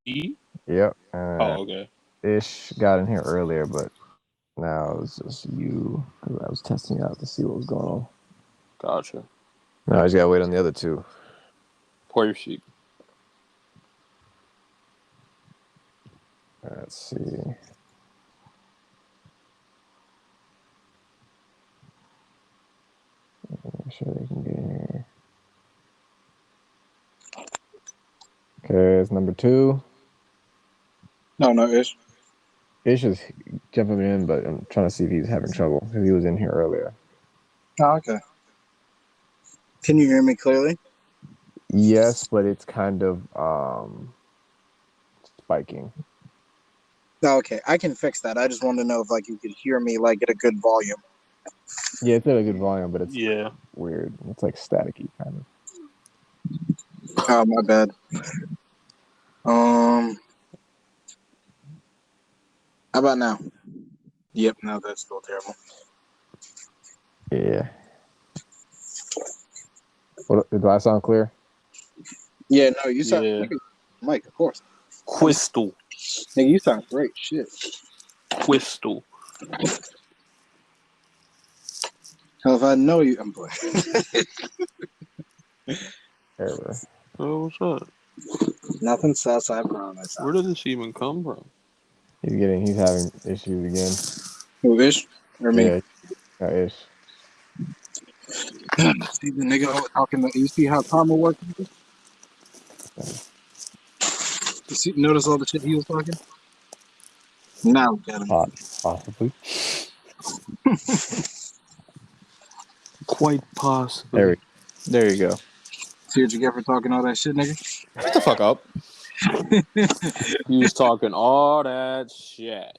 Yep. Oh, okay. Ish got in here earlier, but now it's just you. Because I was testing out to see what was going on. Gotcha. Now I just gotta wait on the other two. Perfect. Let's see. Make sure they can get in here. Okay, it's number 2. No, Ish. Ish is jumping in, but I'm trying to see if he's having trouble because he was in here earlier. Oh, okay. Can you hear me clearly? Yes, but it's kind of spiking. Oh, okay, I can fix that. I just wanted to know if like you could hear me like at a good volume. Yeah, it's at a good volume, but it's Yeah. weird. It's like staticky kind of. Oh, my bad. How about now? Yep, no, that's still terrible. Yeah. What, do I sound clear? Yeah, no, you sound Yeah. Mike, of course. Crystal. Nigga, you sound great. Shit. Crystal. Hell, if I know you, I'm playing. Error. Oh, what's up? Nothing sus, I promise. Where did this even come from? He's having issues again. Who, Ish? Or me? Yeah, Ish. See the nigga talking. You see how karma works? You notice all the shit he was talking? Now look at him. Possibly. Quite possibly. There you go. See what you get for talking all that shit, nigga? Shut the fuck up. He was talking all that shit.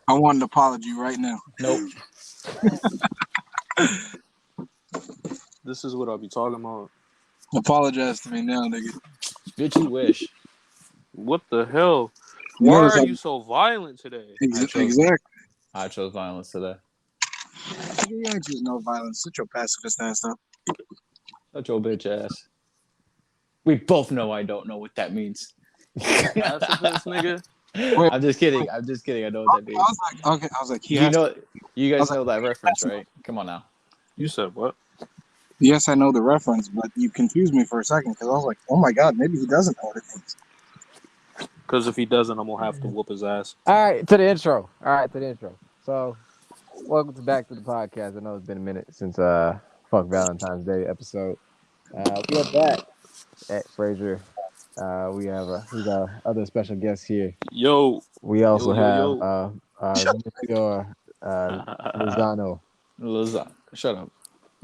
I want an apology right now. Nope. This is what I'll be talking about. Apologize to me now, nigga. Bitch, you wish. What the hell? Why are you so violent today? Exactly. I chose violence today. You ain't just no violence. Sit your pacifist ass up. Shut your bitch ass. We both know I don't know what that means. Pacifist, nigga? Wait. I'm just kidding. I know what that means. I was like, you guys know that reference, right? Come on now. You said what? Yes, I know the reference, but you confused me for a second because I was like, oh my god, maybe he doesn't know what it means. Because if he doesn't, I'm going to have to whoop his ass. All right, to the intro. So, welcome back to the podcast. I know it's been a minute since Fuck Valentine's Day episode. We are back at Fraser. We got other special guests here. Yo. We also have Yo. Lozano. Shut up.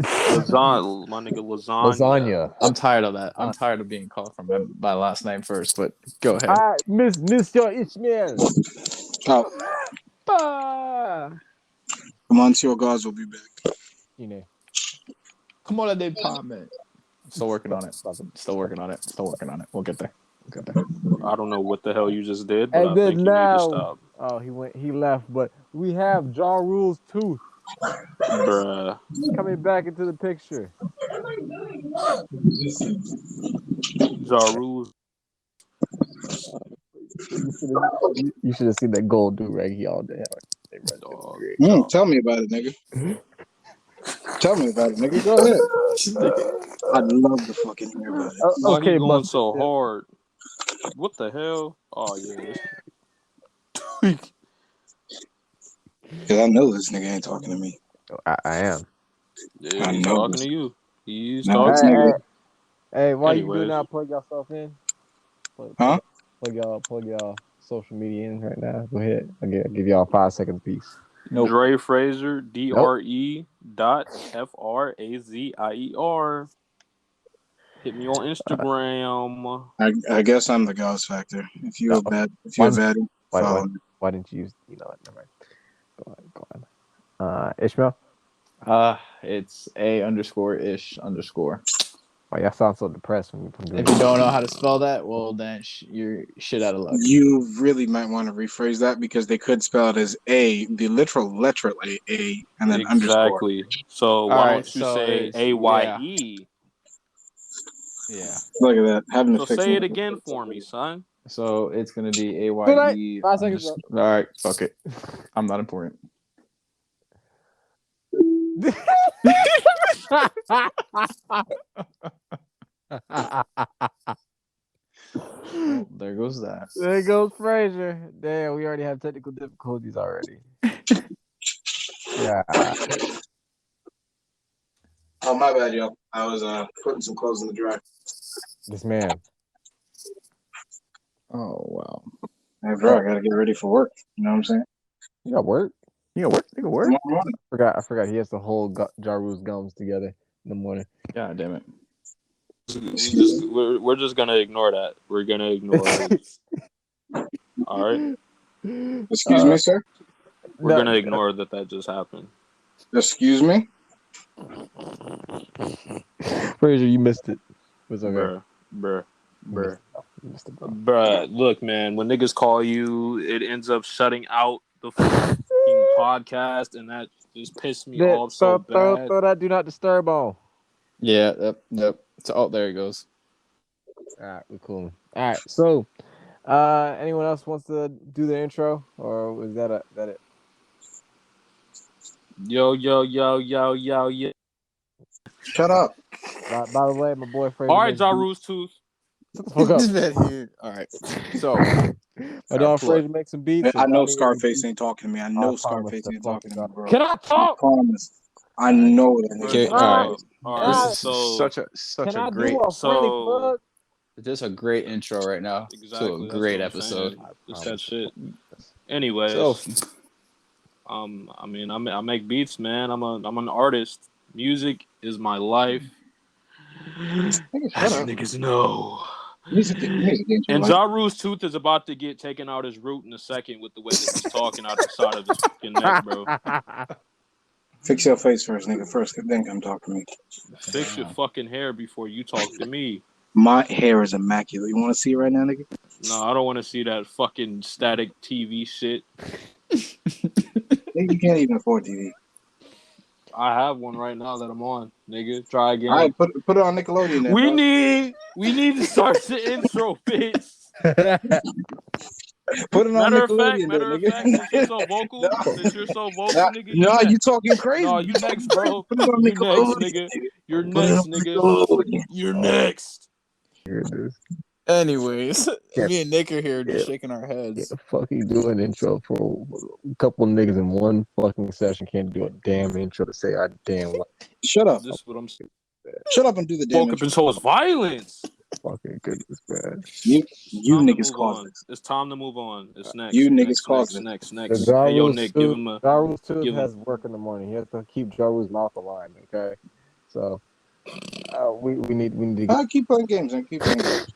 Lasagna, my nigga, Lasagna. I'm tired of that. I'm tired of being called from my last name first, but go ahead. All right, Mr. Ishmael. Monsieur Gaz will be back. You know. Come on, that man. Still working on it. We'll get there. I don't know what the hell you just did, but And I then think you need to stop. Oh, he left, but we have Ja Rule's tooth. Bruh. Coming back into the picture. Ja Rule's. You should have seen that gold do-rag all day. Tell me about it, nigga. Tell me about it, nigga. Go ahead. I'd love to fucking hear about it. Why he going so hard? What the hell? Oh, yeah. Because I know this nigga ain't talking to me. I am. Yeah, he's talking to you. He's No, talking to you. Hey, why Anyways. you do not plug yourself in? Plug y'all social media in right now. Go ahead. I'll give y'all 5 seconds apiece. Nope. Dre Frazier, DRE .FRAZIER. Hit me on Instagram. I guess I'm the Gauss factor. If you're a bad, follow me. Why didn't you use? You know what? Never mind. Go on. Ishmael. It's A_ish_. Why y'all sound so depressed when you put it? If you don't know how to spell that, well then you're shit out of luck. You really might want to rephrase that because they could spell it as the literal letter A, and then underscore. Exactly. So why don't you say AYE? Yeah. Look at that. Having to fix say it again for me, son. So it's gonna be Good night. AYE. 5 seconds. All right, fuck it. I'm not important. Well, there goes that. There goes Frazier. Damn, we already have technical difficulties already. Yeah. Oh, my bad, yo. I was putting some clothes in the dryer. This man. Oh wow. Hey, bro, I gotta get ready for work. You know what I'm saying? You got work? You got work? You got work? Tomorrow morning. I forgot he has to hold Jaru's gums together in the morning. God damn it. We're just gonna ignore that. We're gonna ignore it. All right. Excuse me, sir. We're gonna ignore that just happened. Excuse me. Frazier, you missed it. It's okay. Bruh. You missed it, bro. Bruh, look, man, when niggas call you, it ends up shutting out the fucking podcast, and that just pissed me off so bad. Throw that do not disturb on. Yeah, yep. So, there he goes. All right, we're cool. All right, so anyone else wants to do the intro, or was that it? Yo. Shut up. By the way, my boy Frazier. All right, Jaru's tooth. Shut the fuck up. All right. So my dog Frazier makes some beats. I know Scarface ain't talking to me. I know Scarface ain't talking to me, bro. Can I talk? I promise. I know that. Okay, all right. This is such a great, just a great intro right now to a great episode. It's that shit. Anyways, so, I mean, I make beats, man. I'm an artist. Music is my life. As niggas know. Music And Jaru's tooth is about to get taken out his root in a second with the way that he's talking out the side of his fucking neck, bro. Fix your face first, nigga. First, then come talk to me. Fix your fucking hair before you talk to me. My hair is immaculate. You want to see it right now, nigga? No, I don't want to see that fucking static TV shit. You can't even afford TV. I have one right now that I'm on, nigga. Try again. All right, put it on Nickelodeon. Then, we need to start the intro, bitch. Put it on Nickelodeon. Matter of fact, since you're so vocal, nigga. No, you talking crazy. No, you next, bro. Put it on Nickelodeon. You're next, nigga. You're next. Here it is. Anyways, me and Nick are here just shaking our heads. Fucking do an intro for a couple of niggas in one fucking session. Can't do a damn intro to say I damn. Shut up. This is what I'm saying. Shut up and do the damn. Woke up and chose violence. Fucking goodness, man. You niggas caused this. It's time to move on. It's next. You niggas caused it. Next. Hey, yo, Nick, give him a. Jaru's tooth has work in the morning. He has to keep Jaru's mouth aligned. Okay, so we need to. I keep playing games and keep playing games.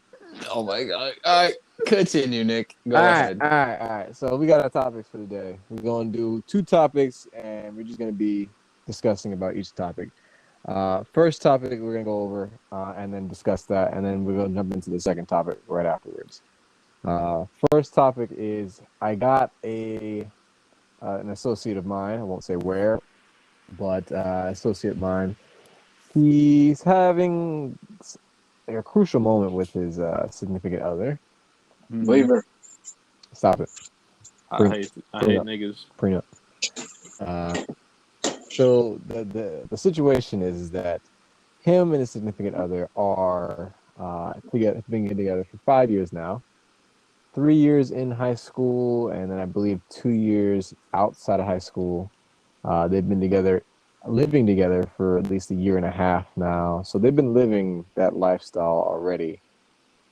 Oh my god! All right, continue, Nick. Go ahead. All right. So we got our topics for today. We're gonna do 2 topics, and we're just gonna be discussing about each topic. First topic we're gonna go over, and then discuss that, and then we're gonna jump into the second topic right afterwards. First topic is I got an associate of mine. I won't say where, but associate of mine. He's having a crucial moment with his significant other. Waiver. Stop it. I hate niggas. Prenup. So the situation is that him and his significant other are been together for 5 years now. 3 years in high school, and then I believe 2 years outside of high school. They've been together, living together for at least a year and a half now. So they've been living that lifestyle already.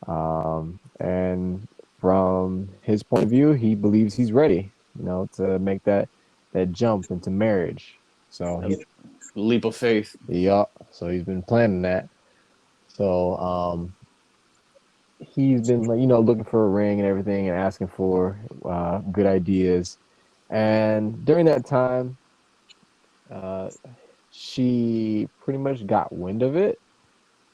And from his point of view, he believes he's ready, to make that jump into marriage. So leap of faith. Yeah. So he's been planning that. So he's been looking for a ring and everything and asking for good ideas. And during that time, she pretty much got wind of it,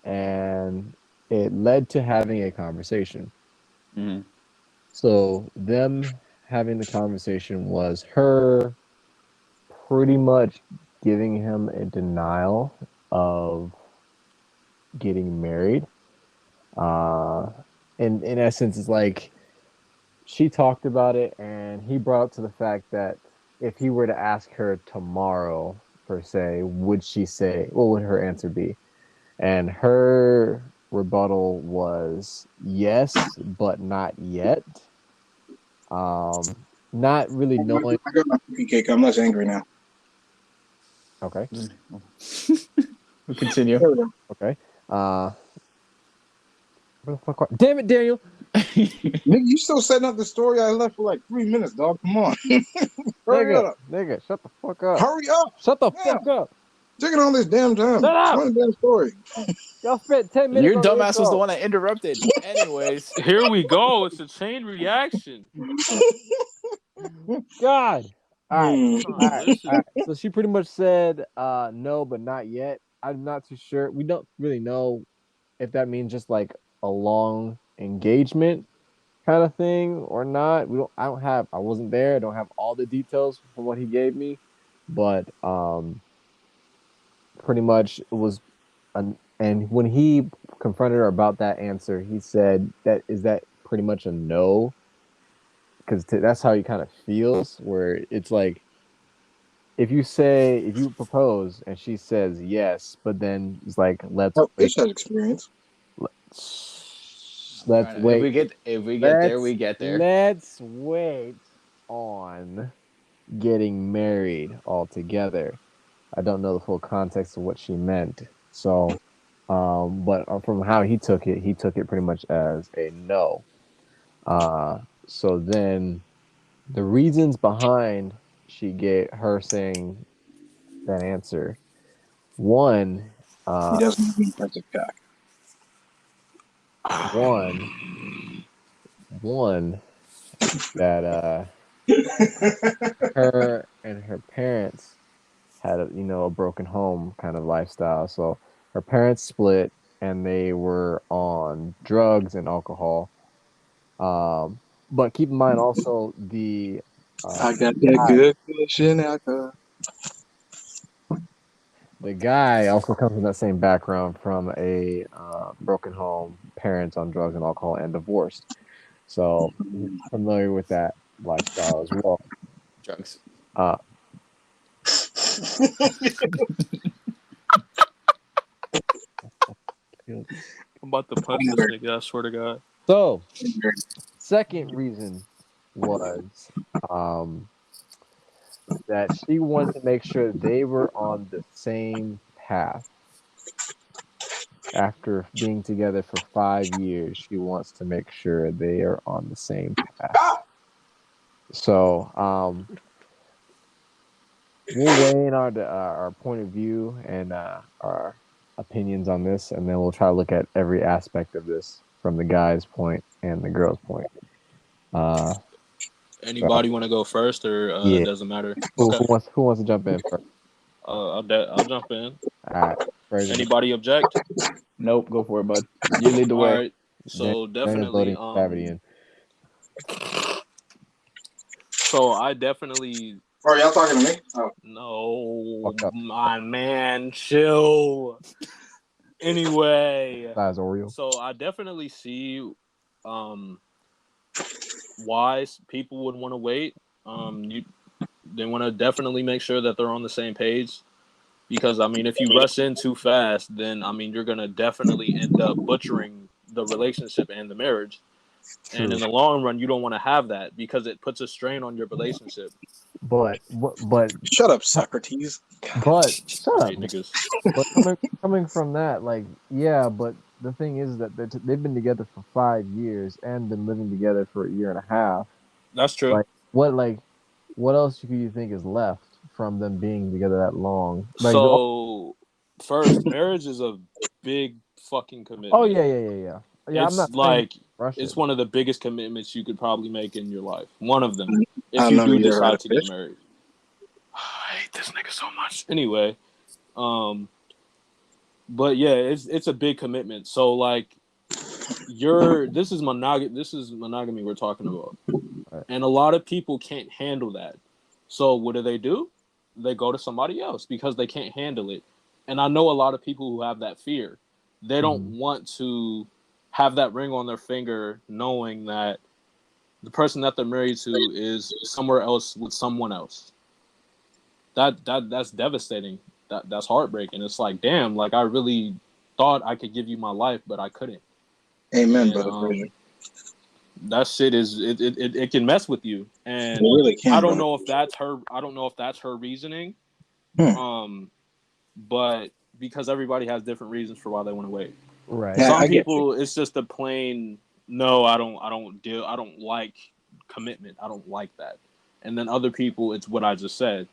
and it led to having a conversation. Mm-hmm. So them having the conversation was her pretty much giving him a denial of getting married, in essence, it's like she talked about it, and he brought up to the fact that if he were to ask her tomorrow, per se, would she say? What would her answer be? And her rebuttal was yes, but not yet. Not really knowing. I got my cookie cake. I'm less angry now. Okay. We'll continue. Okay. Where the fuck? Damn it, Daniel! Nigga, you still setting up the story I left for like 3 minutes, dog. Come on. Hurry up. Nigga, shut the fuck up. Hurry up. Shut the fuck up. Taking all this damn time. Shut up. Tell the damn story. Y'all spent 10 minutes. Your dumbass was the one that interrupted. Anyways. Here we go. It's a chain reaction. God. All right. So she pretty much said no, but not yet. I'm not too sure. We don't really know if that means just like a long engagement kind of thing or not. I wasn't there. I don't have all the details from what he gave me, but pretty much it was and when he confronted her about that answer, he said is that pretty much a no, because that's how he kind of feels, where it's like if you propose and she says yes, but then it's like let's wait. Has experience. Let's wait. If we get there, we get there. Let's wait on getting married altogether. I don't know the full context of what she meant. So, but from how he took it pretty much as a no. So then the reasons behind she gave her saying that answer. One, he doesn't mean perfect cock. One that her and her parents had a broken home kind of lifestyle. So her parents split and they were on drugs and alcohol. But keep in mind also the I got that good cushion alcohol. The guy also comes from that same background, from a broken home, parents on drugs and alcohol, and divorced. So he's familiar with that lifestyle as well. Drugs. I'm about to punch this nigga, I swear to God. So, second reason was that she wanted to make sure they were on the same path. After being together for 5 years, she wants to make sure they are on the same path. So, we'll weigh in our point of view and our opinions on this, and then we'll try to look at every aspect of this from the guy's point and the girl's point. Anybody want to go first, or it doesn't matter? Who wants to jump in first? I'll jump in. All right. Anybody object? Nope, go for it, bud. You lead the way. All right. So definitely. So I definitely. Oh, y'all talking to me? Oh. No, my man, chill. Anyway, so I definitely see why people would want to wait. They want to definitely make sure that they're on the same page, because I mean, if you rush in too fast, then I mean, you're gonna definitely end up butchering the relationship and the marriage. True. And in the long run, you don't want to have that, because it puts a strain on your relationship. But shut up, Socrates. But shut up, niggas. But coming from that, like, yeah, but the thing is that they've been together for 5 years and been living together for a year and a half. That's true. What else do you think is left from them being together that long? First, marriage is a big fucking commitment. Oh yeah. It's it's one of the biggest commitments you could probably make in your life. One of them, if you do decide to get married. I hate this nigga so much. Anyway, but yeah, it's a big commitment. So like, this is monogamy we're talking about, right. And a lot of people can't handle that. So what do? They go to somebody else because they can't handle it. And I know a lot of people who have that fear. They don't want to have that ring on their finger, knowing that the person that they're married to is somewhere else with someone else. That's devastating. That's heartbreaking. It's like, damn, like I really thought I could give you my life, but I couldn't. Amen, brother Fraser. That shit it can mess with you, and it really can, I don't know if that's her reasoning. But because everybody has different reasons for why they want to wait. Right. Yeah, Some people, it's just a plain no. I don't like commitment. I don't like that. And then other people, it's what I just said.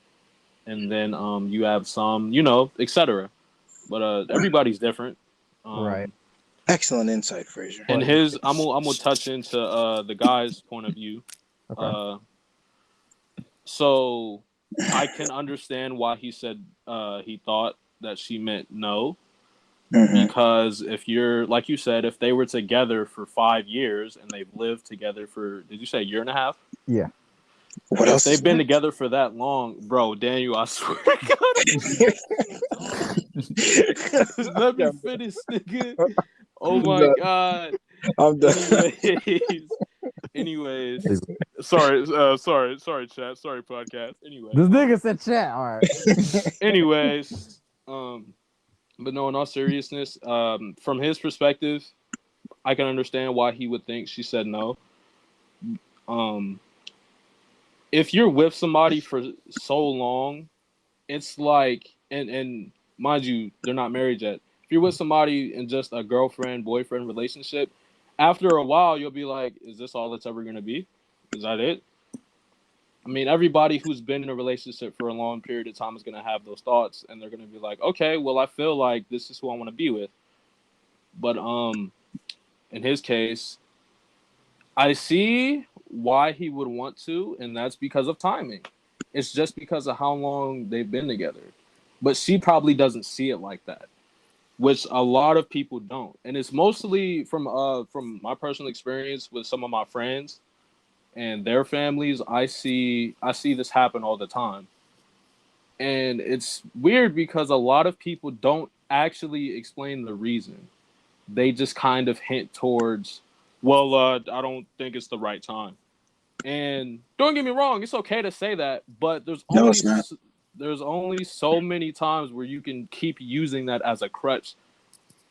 And then you have some, etc. But everybody's different. Right. Excellent insight, Fraser. And I'm gonna touch into the guy's point of view. Okay. So I can understand why he said he thought that she meant no. Because if you're, like you said, if they were together for 5 years and they've lived together for, did you say a year and a half? Yeah. What else? They've been together for that long, bro. Daniel, I swear to God. Let me finish, nigga. Oh my God. I'm done. Anyways. Sorry, chat. Sorry, podcast. Anyway. This nigga said chat. All right. Anyways, but no, in all seriousness, from his perspective, I can understand why he would think she said no. If you're with somebody for so long, it's like, and mind you, they're not married yet. If you're with somebody in just a girlfriend-boyfriend relationship, after a while, you'll be like, is this all it's ever going to be? Is that it? I mean, everybody who's been in a relationship for a long period of time is going to have those thoughts, and they're going to be like, okay, well, I feel like this is who I want to be with. But in his case, I see why he would want to, and that's because of timing. It's just because of how long they've been together. But she probably doesn't see it like that, which a lot of people don't. And it's mostly from my personal experience with some of my friends and their families. I see this happen all the time. And it's weird because a lot of people don't actually explain the reason. They just kind of hint towards, well, I don't think it's the right time. And don't get me wrong, it's okay to say that, but there's only so many times where you can keep using that as a crutch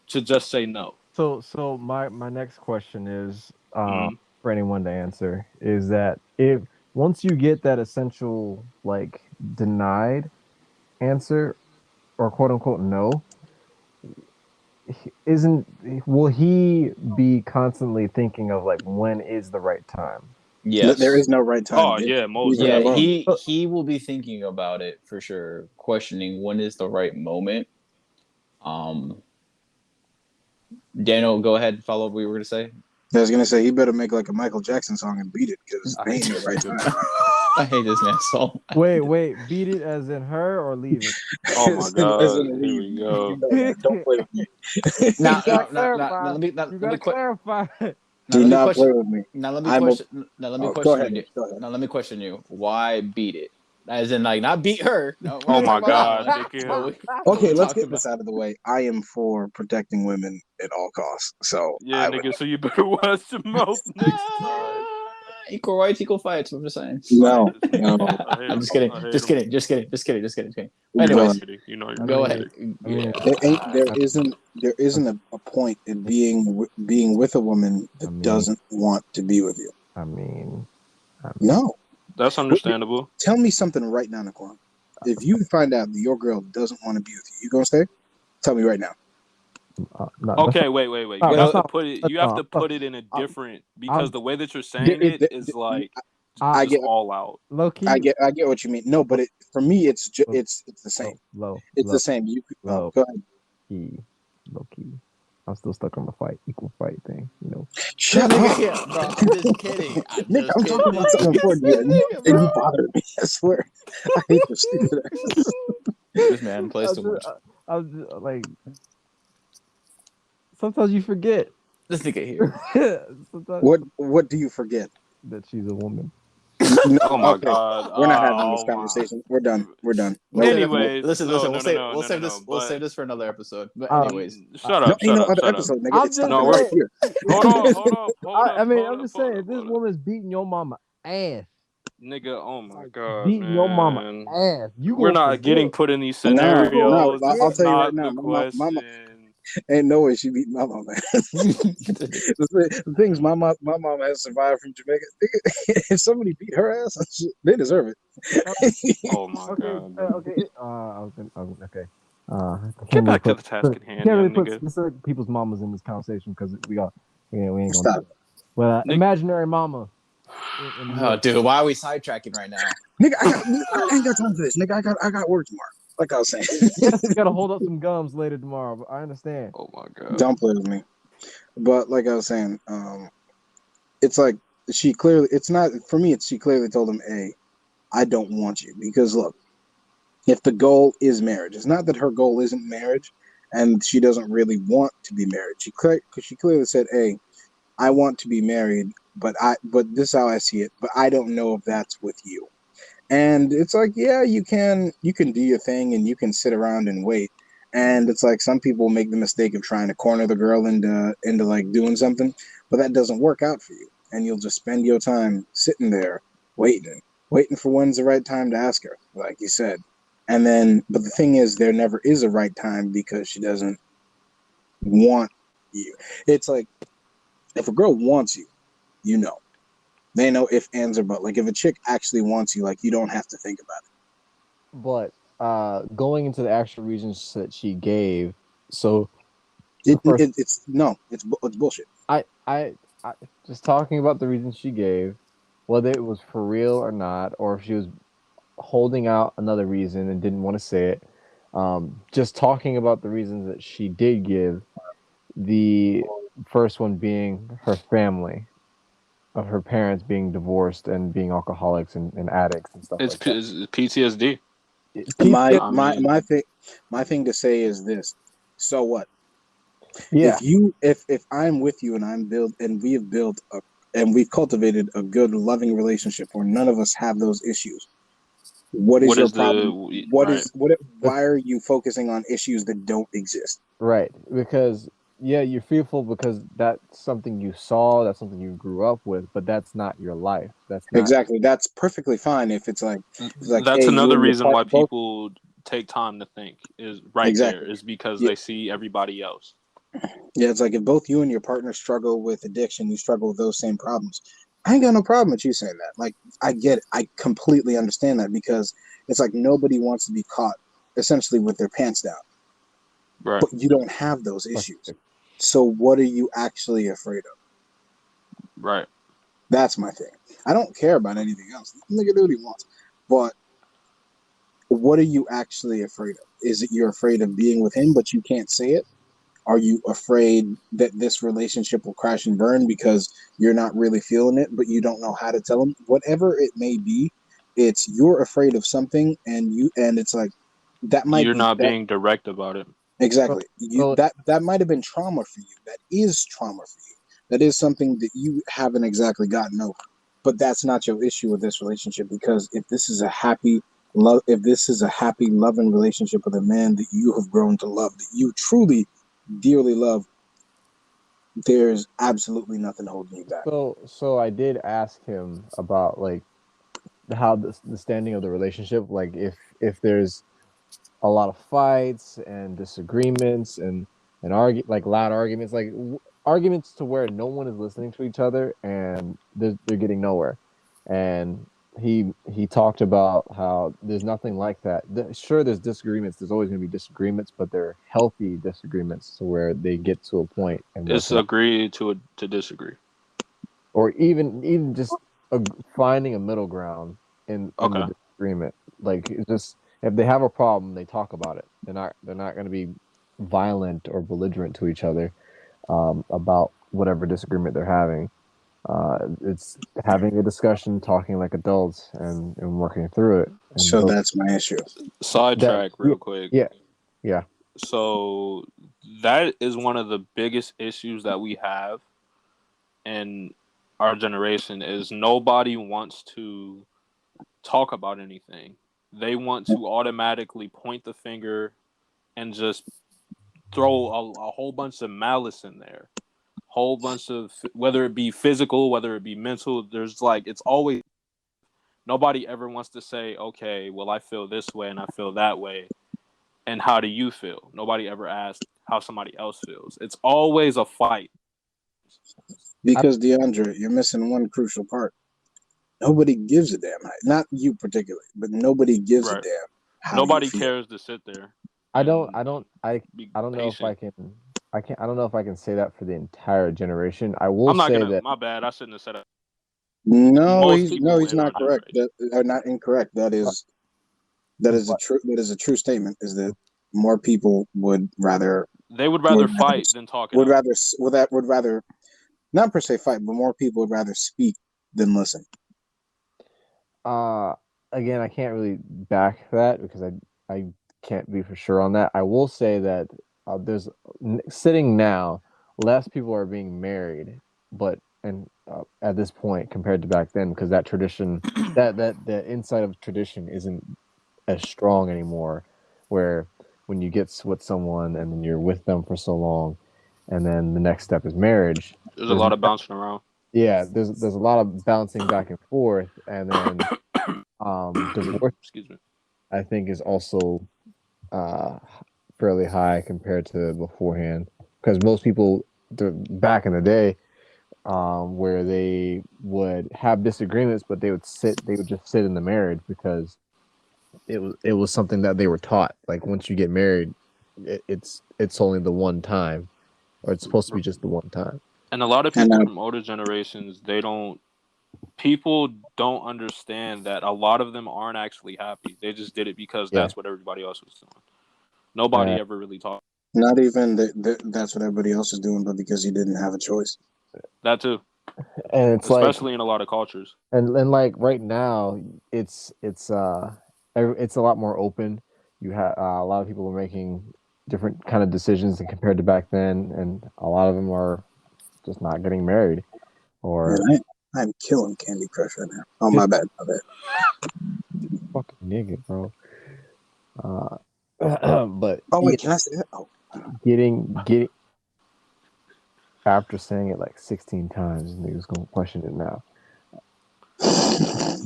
to just say no. So my next question is for anyone to answer is that if once you get that essential like denied answer or quote unquote no, will he be constantly thinking of like when is the right time? Yes. There is no right time. Oh, yeah, most he will be thinking about it for sure, questioning when is the right moment. Daniel, go ahead and follow what we were going to say. I was going to say, he better make like a Michael Jackson song and beat it, because I ain't the right time. I hate this man's song. Wait, beat it as in her or leave it? Oh my God, here we go. Don't play with me. Let me clarify. Do not play with me. Now let me question you. Why beat it? As in, like, not beat her. No, oh my God. Okay, let's get this out of the way. I am for protecting women at all costs. So yeah, nigga, so you better watch your mouth next time. Equal rights, equal fights. I'm just saying. No. I'm just kidding. Just kidding. Anyways, you know, go ahead. There isn't a point in being with a woman that doesn't want to be with you. I mean, no. That's understandable. Tell me something right now, Naquan. If you find out that your girl doesn't want to be with you, you gonna stay? Tell me right now. Okay, wait. You have to put it in a different, because the way that you're saying it is like I get all out. Low key. I get what you mean. No, but for me, it's the same. It's the same. Go ahead. Low key. I'm still stuck on the equal fight thing, you know. Shut up, bro. I'm just kidding. Nick, I'm talking about something important here, and you bothered me. I swear. I hate this stupid ass. This man plays too much. I was just, like, sometimes you forget. This nigga here. What do you forget? That she's a woman. No, Oh my okay. god. We're not having this Oh my. conversation. We're done. Anyways, listen. no, We'll no, no, save. no, We'll no, no, save no. this. We'll But save this for another episode. But anyways, shut No, up, ain't shut no up, other shut up. episode, nigga. I'm It just stopped right saying. here. Hold on, hold up, hold up. I mean, hold I'm up, just hold saying, up, if this hold up. woman's beating your mama ass, Nigga, oh my like god, beating your mama man. ass, you We're gonna not getting forget. put in these Nah, You gonna nah. scenarios. This I'll forget. is tell you right not now. the Mama question. ain't no way she beat my mama. The things my mom has survived from Jamaica. If somebody beat her ass, they deserve it. Oh my Okay, god, man. okay. Okay. Get back to the task at hand, can't really young put nigga. specific people's mamas in this conversation because we ain't gonna Stop. do that. But Nick, imaginary mama. In oh, dude, why are we sidetracking right now? Nigga, I ain't got time for this. Nigga, I got work tomorrow. Like I was saying. yes, you gotta hold up some gums later tomorrow. But I understand. oh my god. Don't play with me. But like I was saying, it's like she clearly. It's not for me. She clearly told him, "Hey, I don't want you," because look, if the goal is marriage, it's not that her goal isn't marriage, and she doesn't really want to be married. She clearly said, "Hey, I want to be married, but this is how I see it. But I don't know if that's with you." And it's like, yeah, you can do your thing and you can sit around and wait. And it's like some people make the mistake of trying to corner the girl into like doing something, but that doesn't work out for you. And you'll just spend your time sitting there waiting for when's the right time to ask her, like you said. And then, but the thing is, there never is a right time because she doesn't want you. It's like if a girl wants you, you know. They know if ands or but. Like if a chick actually wants you, like you don't have to think about it. But going into the actual reasons that she gave, so It's bullshit. I just talking about the reasons she gave, whether it was for real or not, or if she was holding out another reason and didn't want to say it. Just talking about the reasons that she did give, the first one being her family, of her parents being divorced and being alcoholics and addicts and stuff like that. It's PTSD. My I my mean, my thing to say is this. So what? Yeah, If I'm with you and we have built and we've cultivated a good loving relationship where none of us have those issues. What is what your is problem? right? Why are you focusing on issues that don't exist? right. Because yeah, you're fearful because that's something you saw, that's something you grew up with, but that's not your life. That's not Exactly. That's perfectly fine if it's like That's hey, you another and your reason part why both people take time to think is right there exactly. is because Yeah. they see everybody else. Yeah, it's like if both you and your partner struggle with addiction, you struggle with those same problems. I ain't got no problem with you saying that. Like, I get it. I completely understand that because it's like nobody wants to be caught essentially with their pants down. Right. But you don't have those issues. So what are you actually afraid of? Right. That's my thing. I don't care about anything else. Nigga do what he wants. But what are you actually afraid of? Is it you're afraid of being with him, but you can't say it? Are you afraid that this relationship will crash and burn because you're not really feeling it, but you don't know how to tell them? Whatever it may be, it's you're afraid of something, and it's like that might You're be not that being direct about it. exactly. well, That might have been trauma for you. That is trauma for you. That is something that you haven't exactly gotten over. But that's not your issue with this relationship because if this is a happy loving relationship with a man that you have grown to love, that you truly dearly love, there's absolutely nothing holding you back. so I did ask him about like how the standing of the relationship, like if there's a lot of fights and disagreements and argue like loud arguments, like arguments to where no one is listening to each other and they're getting nowhere. And he talked about how there's nothing like that. Sure, there's disagreements. There's always going to be disagreements, but they're healthy disagreements to where they get to a point and work It's it out. agree to disagree. Or even just finding a middle ground in the Okay. disagreement. Like it's just if they have a problem, they talk about it. They're not going to be violent or belligerent to each other about whatever disagreement they're having. It's having a discussion, talking like adults, and working through it. And So that's my issue. that Sidetrack real quick. yeah. So that is one of the biggest issues that we have, and our generation is nobody wants to talk about anything. They want to automatically point the finger and just throw a whole bunch of malice in there. Whole bunch of, whether it be physical, whether it be mental, there's like, it's always, nobody ever wants to say, okay, well, I feel this way and I feel that way. And how do you feel? Nobody ever asks how somebody else feels. It's always a fight. Because DeAndre, you're missing one crucial part. Nobody gives a damn. Not you particularly, but nobody gives a damn. Nobody cares to sit there. I don't know if I can. I don't know if I can say that for the entire generation. I will say that. My bad. I shouldn't have said that. No, he's not correct. Not incorrect. That is a true statement. Is that more people would rather fight than talk. Would rather not per se fight, but more people would rather speak than listen. Again, I can't really back that because I can't be for sure on that. I will say that there's sitting now, less people are being married, but at this point compared to back then, because that tradition, that the inside of tradition isn't as strong anymore. Where when you get with someone and then you're with them for so long, and then the next step is marriage. There's a lot of bouncing around. Yeah, there's a lot of bouncing back and forth, and then divorce. Excuse me. I think is also fairly high compared to beforehand, because most people back in the day, where they would have disagreements, but they would just sit in the marriage because it was something that they were taught. Like once you get married, it's only the one time, or it's supposed to be just the one time. And a lot of people from older generations, people don't understand that a lot of them aren't actually happy. They just did it because that's what everybody else was doing. Nobody ever really talked. Not even that's what everybody else is doing, but because you didn't have a choice. That too. And it's especially in a lot of cultures. And like right now, it's a lot more open. You have a lot of people are making different kind of decisions than compared to back then, and a lot of them are just not getting married. Or I'm killing Candy Crush right now. Oh my bad. Fucking nigga, bro. But wait, can I say that? Oh, getting after saying it like 16 times, niggas gonna question it now.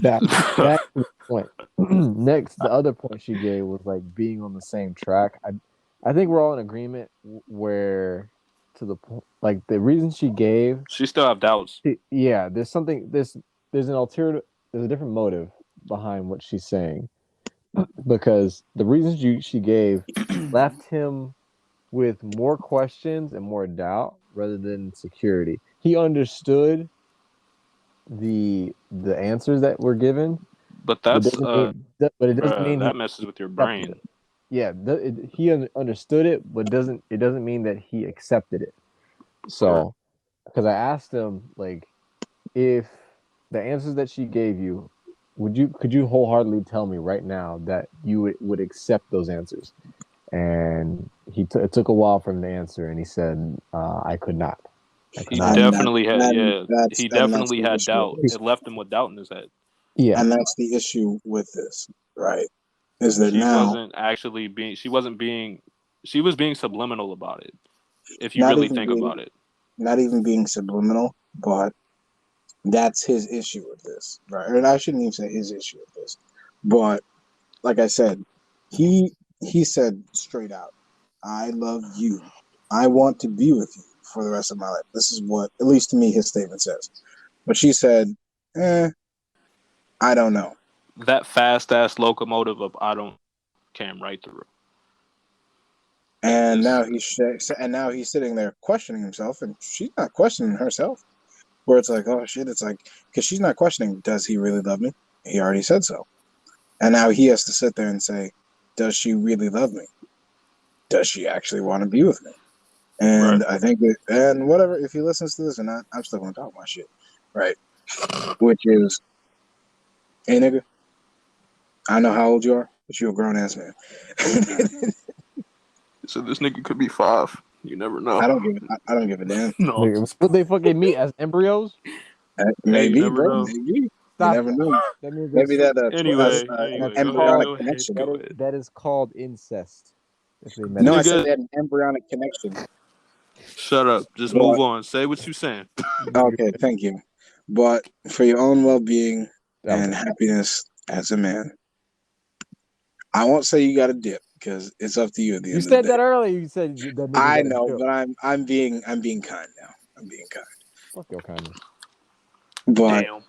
Back to the point. Next, the other point she gave was like being on the same track. I think we're all in agreement where to the point, like the reason she gave, she still have doubts. There's an alternative. There's a different motive behind what she's saying, because the reasons she gave left him with more questions and more doubt rather than security. He understood the answers that were given, but it doesn't mean that messes with your brain. Yeah, he understood it, but it doesn't mean that he accepted it. So, because I asked him, like, if the answers that she gave you, could you wholeheartedly tell me right now that you would accept those answers? And it took a while for him to answer, and he said, I could not. He definitely had doubt. It left him with doubt in his head. Yeah, and that's the issue with this, right? Is that she was being subliminal about it. If you really think about it, not even being subliminal, but that's his issue with this, right? And I shouldn't even say his issue with this, but like I said, he said straight out, "I love you. I want to be with you for the rest of my life." This is what, at least to me, his statement says. But she said, I don't know. That fast ass locomotive of "I don't" came right through. And now he's sitting there questioning himself, and she's not questioning herself. Where it's like, oh shit, it's like, because she's not questioning, does he really love me? He already said so. And now he has to sit there and say, does she really love me? Does she actually want to be with me? And I think and whatever, if he listens to this or not, I'm still going to talk my shit. Right? Which is, hey nigga, I know how old you are, but you're a grown ass man. So this nigga could be 5. You never know. I don't give a damn. No. But they fucking meet as embryos. Maybe, never bro. know. Maybe. You Stop never that. know. That means Maybe it's, that Anyway, an go embryonic ahead. connection. that is called incest. If they met No, I Nigga, said they had an embryonic connection. shut up. Just But, move on. Say what you saying. okay, thank you. But for your own well-being That was and it. happiness as a man, I won't say you got to dip because it's up to you at the You end of said the day. that earlier. You said that nigga I gotta know, chill. but I'm being kind now. I'm being kind. Fuck your kindness. But Damn.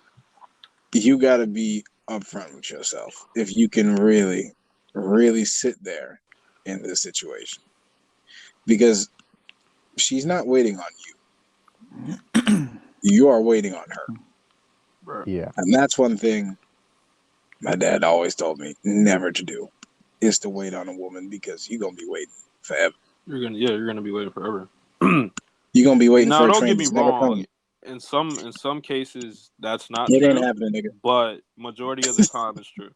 you got to be upfront with yourself if you can really, really sit there in this situation because she's not waiting on you. You are waiting on her. Bro. Yeah. And that's one thing my dad always told me never to do is to wait on a woman because you're going to be waiting forever. You're gonna be waiting forever. You're going to be waiting for Now, a don't train get me that's never wrong. coming. In some cases, that's not It ain't true, happening, nigga. but majority of the time, it's true.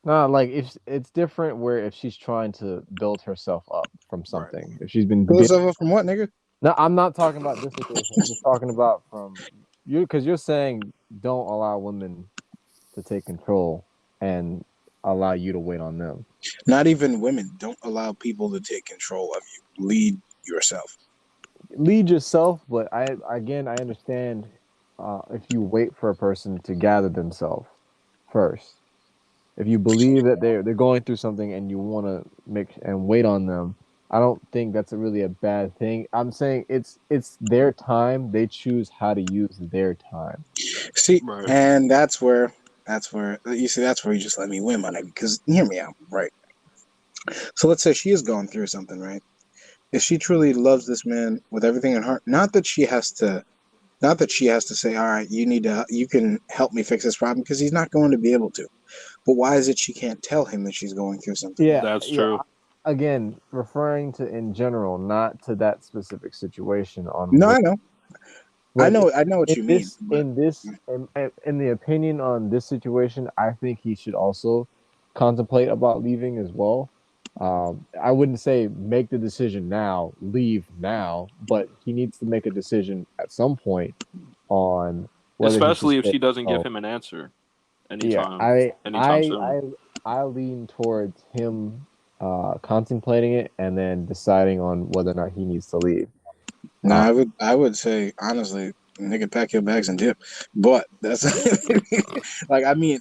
No, like if it's different where if she's trying to build herself up from something. If she's been Pull yourself up from what, nigga? No, I'm not talking about this situation. I'm just talking about from you because you're saying don't allow women to take control and allow you to wait on them. Not even women. Don't allow people to take control of you. Lead yourself. Lead yourself, but I understand if you wait for a person to gather themselves first. If you believe that they're going through something and you want to make and wait on them, I don't think that's really a bad thing. I'm saying it's their time. They choose how to use their time. See, Right. and that's where you see that's where you just let me win, my nigga. Because hear me out, right? So let's say she is going through something, right? If she truly loves this man with everything in her heart, not that she has to say, all right, you can help me fix this problem because he's not going to be able to. But why is it she can't tell him that she's going through something? Yeah, That's yeah. true. Again, referring to in general, not to that specific situation. On No, what, I like know what you mean. But in the opinion on this situation, I think he should also contemplate about leaving as well. I wouldn't say make the decision now, leave now, but he needs to make a decision at some point on whether he should Especially if stay. she doesn't give Oh, him an answer yeah, anytime soon. I lean towards him contemplating it and then deciding on whether or not he needs to leave. no, I would say honestly, nigga, pack your bags and dip. But that's like I mean,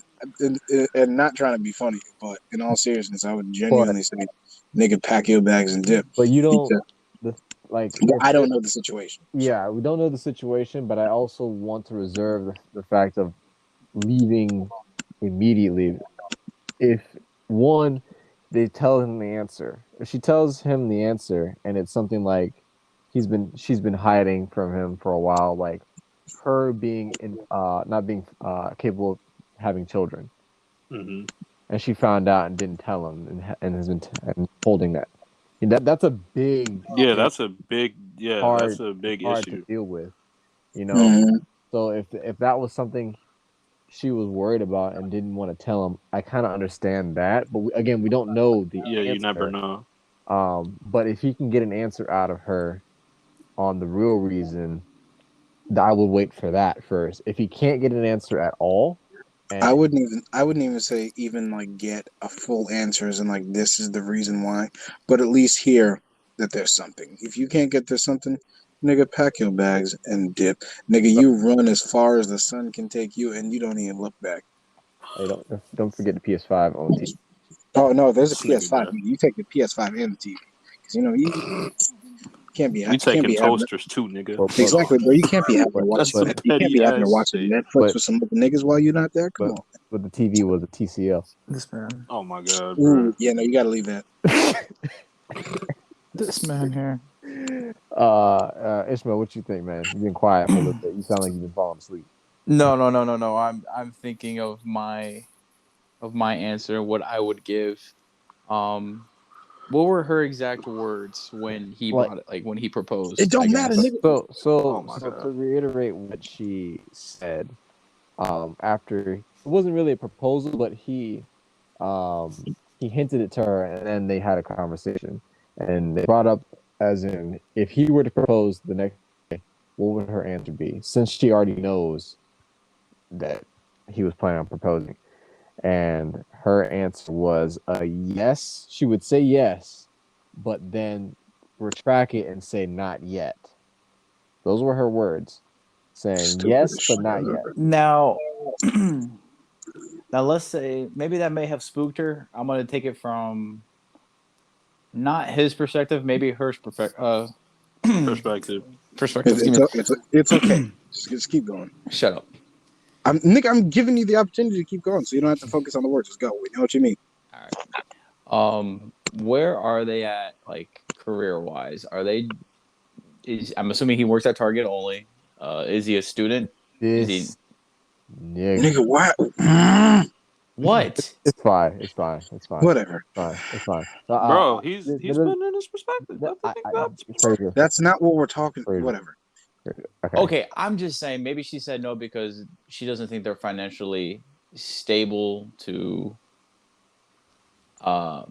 and not trying to be funny, but in all seriousness, I would But genuinely say, nigga, pack your bags and dip. you don't Because, like but if I you're don't know the situation. yeah, we don't know the situation, but I also want to reserve the fact of leaving immediately. If one, they tell him the answer. If she tells him the answer and it's something like she's been hiding from him for a while, like her being in not being capable of having children, Mm-hmm. and she found out and didn't tell him and has been and holding that. And that's a big Yeah, thing, that's hard a big hard to issue. deal with, you know. Mhm. So if that was something she was worried about and didn't want to tell him, I kind of understand that. But again, we don't know the Yeah, you never answer. know. But if he can get an answer out of her on the real reason, I would wait for that first. If he can't get an answer at all, and I wouldn't even say even like get a full answers and like this is the reason why, but at least hear that there's something. If you can't get there's something, nigga, pack your bags and dip. Nigga, you run as far as the sun can take you and you don't even look back. hey, don't forget the PS5 on TV. Oh no, there's a This nigga, PS5. bro. You take the PS5 and the TV because you know you We can't taking be having it. toasters too, nigga. But but Exactly, bro. You can't be having to but watch That's but some it. You can't petty be having to ass watch shit. Netflix but with some other niggas while you're not there. Come but on. but the TV was a TCL. This man. Oh my god, bro. Ooh, yeah, no, you got to leave that. This man here. Ishmael, what you think, man? You've been quiet for a little bit. You sound like you've been falling asleep. No. I'm thinking of my answer, what I would give. What were her exact words when he Like brought it, like when he proposed, It I don't matter, guess. nigga. Oh my so to god. reiterate what she said, after it wasn't really a proposal, but he hinted it to her, and then they had a conversation, and they brought up as in if he were to propose the next day, what would her answer be? Since she already knows that he was planning on proposing. And her answer was a yes. She would say yes, but then retract it and say not yet. Those were her words, saying Stupid yes, as but shit. not yet. Now, now let's say maybe that may have spooked her. I'm gonna take it from not his perspective, maybe her perspective. Perspective. Perspective. Excuse It's okay. Just keep going. me. Shut up. Nick, I'm giving you the opportunity to keep going, so you don't have to focus on the words. Just go. We know what you mean. All right. Where are they at, like career wise? Are they? I'm assuming he works at Target only. Is he a student? Is he? This nigga. Nigga, why? What? It's fine. It's fine. It's fine. Whatever. It's fine. Bro, he's putting in his perspective. Fraser, That's not what we're talking. Fraser. Whatever. Okay, I'm just saying maybe she said no because she doesn't think they're financially stable to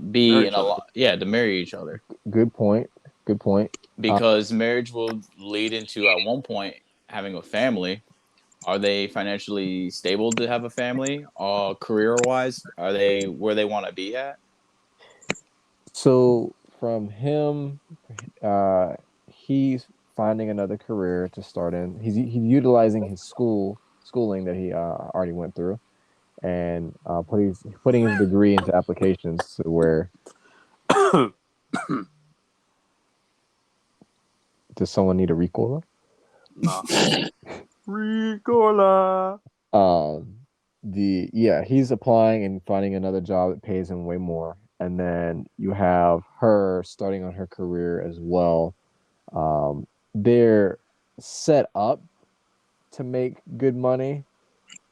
be Marry in each a other. lot. Yeah, to marry each other. Good point. Because marriage will lead into at one point having a family. Are they financially stable to have a family? Career wise, are they where they want to be at? So from him, he's finding another career to start in. He's utilizing his schooling that he already went through, and putting his degree into applications to where. Does someone need a Ricola? Nah. Ricola. He's applying and finding another job that pays him way more, and then you have her starting on her career as well. They're set up to make good money.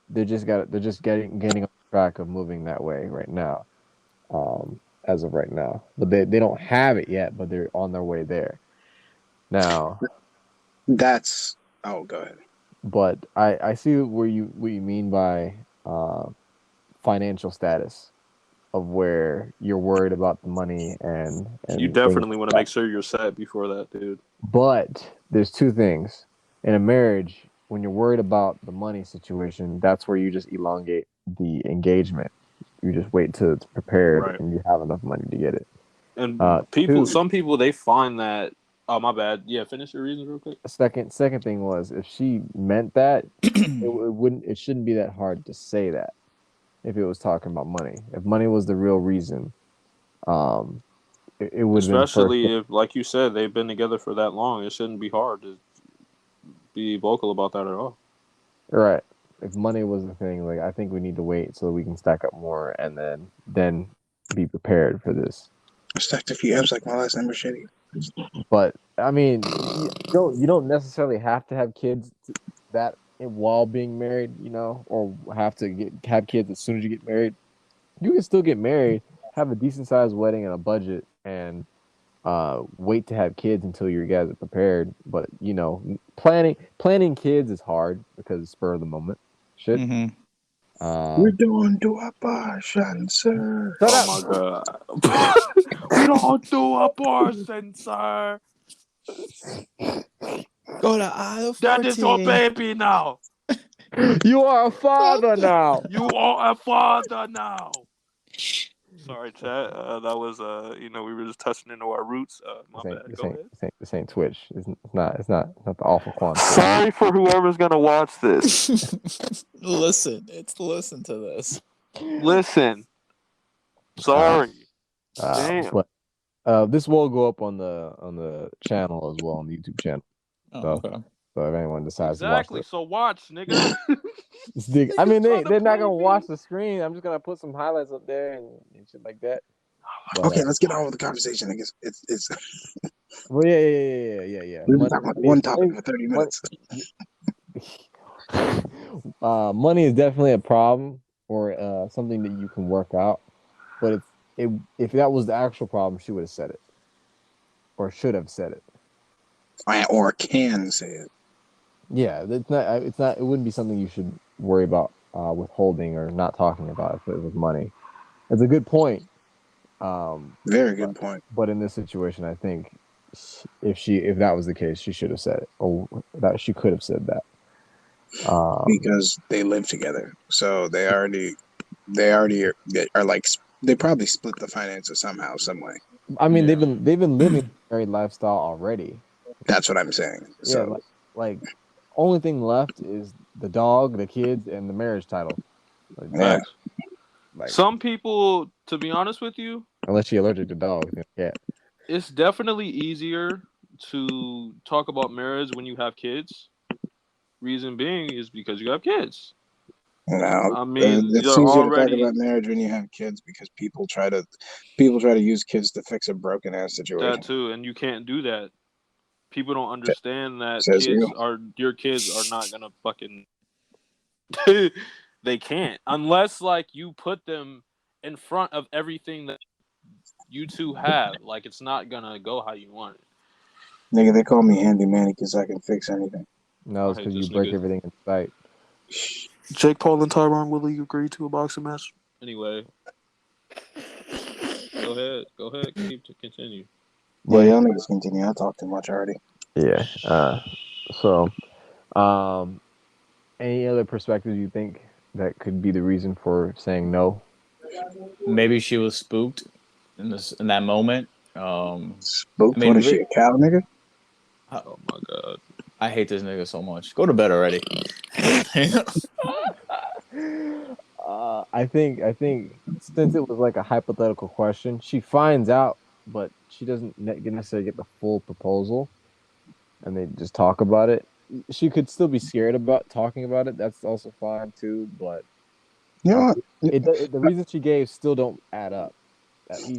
They're just getting on track of moving that way right now. As of right now, but they don't have it yet, but they're on their way there. Now, That's. Oh, go ahead. but I see what you mean by financial status of where you're worried about the money and You things definitely like want to that. make sure you're set before that, dude. But there's two things in a marriage. When you're worried about the money situation, that's where you just elongate the engagement. You just wait till it's prepared Right. and you have enough money to get it. And Two, some people, they find that. Oh, my bad. Yeah, finish your reasons real quick. second thing was if she meant that, it shouldn't be that hard to say that. If it was talking about money, if money was the real reason, it would have been Especially first. if, like you said, they've been together for that long. It shouldn't be hard to be vocal about that at all. Right. If money was the thing, like I think we need to wait so we can stack up more and then be prepared for this. I stacked a few M's like my last name was shitty. But I mean, you don't necessarily have to have kids that while being married, or have to have kids as soon as you get married. You can still get married, have a decent sized wedding and a budget, and wait to have kids until you guys are prepared. But planning kids is hard because it's spur of the moment shit. Mm-hmm. We're doing do abortion, sir. Shut Oh up. my god. We don't do abortion, sir. Go to aisle 14. That is your baby now. You are a father now. You are a father now. Sorry, chat. That was we were just touching into our roots. My bad. Go ahead. This ain't Twitch. It's not the AllForQuan. Sorry for whoever's gonna watch this. Listen to this. Listen. Sorry. Damn. But this will go up on the channel as well, on the YouTube channel. Oh, okay. So if anyone decides Exactly. to So watch, nigga. I mean, they're Trying to not gonna play watch me. the screen. I'm just gonna put some highlights up there and shit like that. But, Okay, let's get on with the conversation. I guess it's. Well, yeah. We've been talking about one topic for 30 minutes. Money is definitely a problem or something that you can work out. But if that was the actual problem, she would have said it, or should have said it. Or can say it. Yeah, it's not. It wouldn't be something you should worry about withholding or not talking about if it was money. It's a good point. Very good point. But in this situation, I think if that was the case, she should have said it, or that she could have said that. because they live together. So they already are like they probably split the finances somehow, some way. I mean, Yeah. they've been living a married lifestyle already. That's what I'm saying. Yeah, So like only thing left is the dog, the kids, and the marriage title. Like, yeah, Facts. like Some people, to be honest with you, unless you're allergic to dogs, yeah. it's definitely easier to talk about marriage when you have kids. Reason being is because you have kids. I mean, it's you're easier to talk already about marriage when you have kids because people try to use kids to fix a broken ass that situation. too, and you can't do that. People don't understand that Says you. your kids are not gonna fucking they can't unless like you put them in front of everything that you two have. Like it's not gonna go how you want it. Nigga, they call me Handy Manny because I can fix anything. No, I it's hate because you this break nigga. everything in sight. Jake Paul and Tyron Woodley agreed to a boxing match. Anyway, go ahead, continue. Yeah, But y'all niggas continue. I talk too much already. yeah, so um, any other perspectives you think that could be the reason for saying no? Maybe she was spooked in that moment. I Spooked? What mean, is she, a cow nigga? Oh my god. I hate this nigga so much. Go to bed already. I think since it was like a hypothetical question, she finds out, but she doesn't necessarily get the full proposal, and they just talk about it. She could still be scared about talking about it. That's also fine too, but You know what? the reasons she gave still don't add up.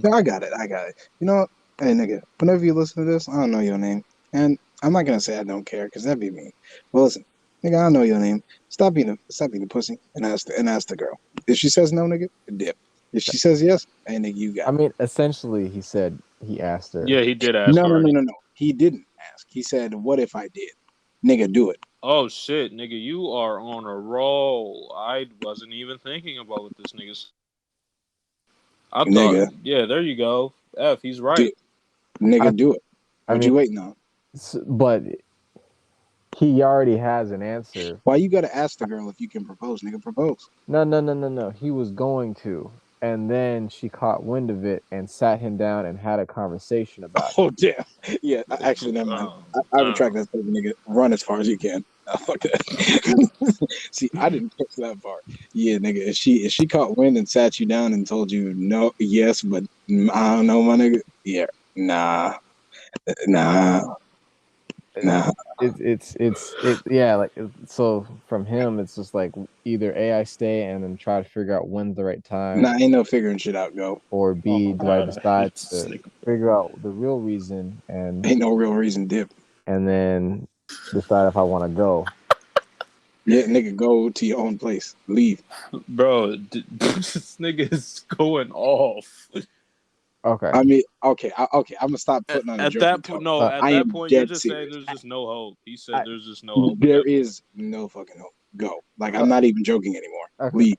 No, I got it. I got it. You know what? Hey, nigga, whenever you listen to this, I don't know your name. And I'm not going to say I don't care because that'd be me. Well, listen, nigga, I don't know your name. Stop being a pussy and ask the girl. If she says no, nigga, dip. If she says yes, hey, nigga, you I got it. mean, essentially, he asked her. Yeah, he did ask No, no, no, already. no, no. He didn't ask. He said, what if I did? Nigga, do it. Oh shit, nigga, you are on a roll. I wasn't even thinking about what this nigga's. I thought, Nigga, yeah, there you go. F, he's do right. I, nigga, do it. I What mean, you waiting on? but he already has an answer. Why you got to ask the girl if you can propose? Nigga, propose. No, no, no, no, no. He was going to, and then she caught wind of it and sat him down and had a conversation about it. Oh damn! Yeah, actually, never mind. Oh, I retract damn. that statement, nigga. Run as far as you can. Fuck that. See, I didn't catch that part. Yeah, nigga. If she caught wind and sat you down and told you no, yes, but I don't know, my nigga. Yeah, nah, nah, nah. Yeah, like so from him, it's just like either A, I stay and then try to figure out when's the right time, Nah, ain't no figuring shit out. Go. or Oh B, my do I god, I decide hate this to nigga. figure out the real reason Ain't no real reason, dip. and then decide if I want to go. Yeah, nigga, go to your own place. Leave. Bro, this nigga is going off. Okay. I mean, okay, okay. I'm gonna stop At, putting on a at joking that point, tone. no, Uh, at I that am point, you're dead just saying serious. there's just no hope. He said I, there's just no hope at There that point. is no fucking hope. Go. Like I'm not even joking anymore. okay. Leave.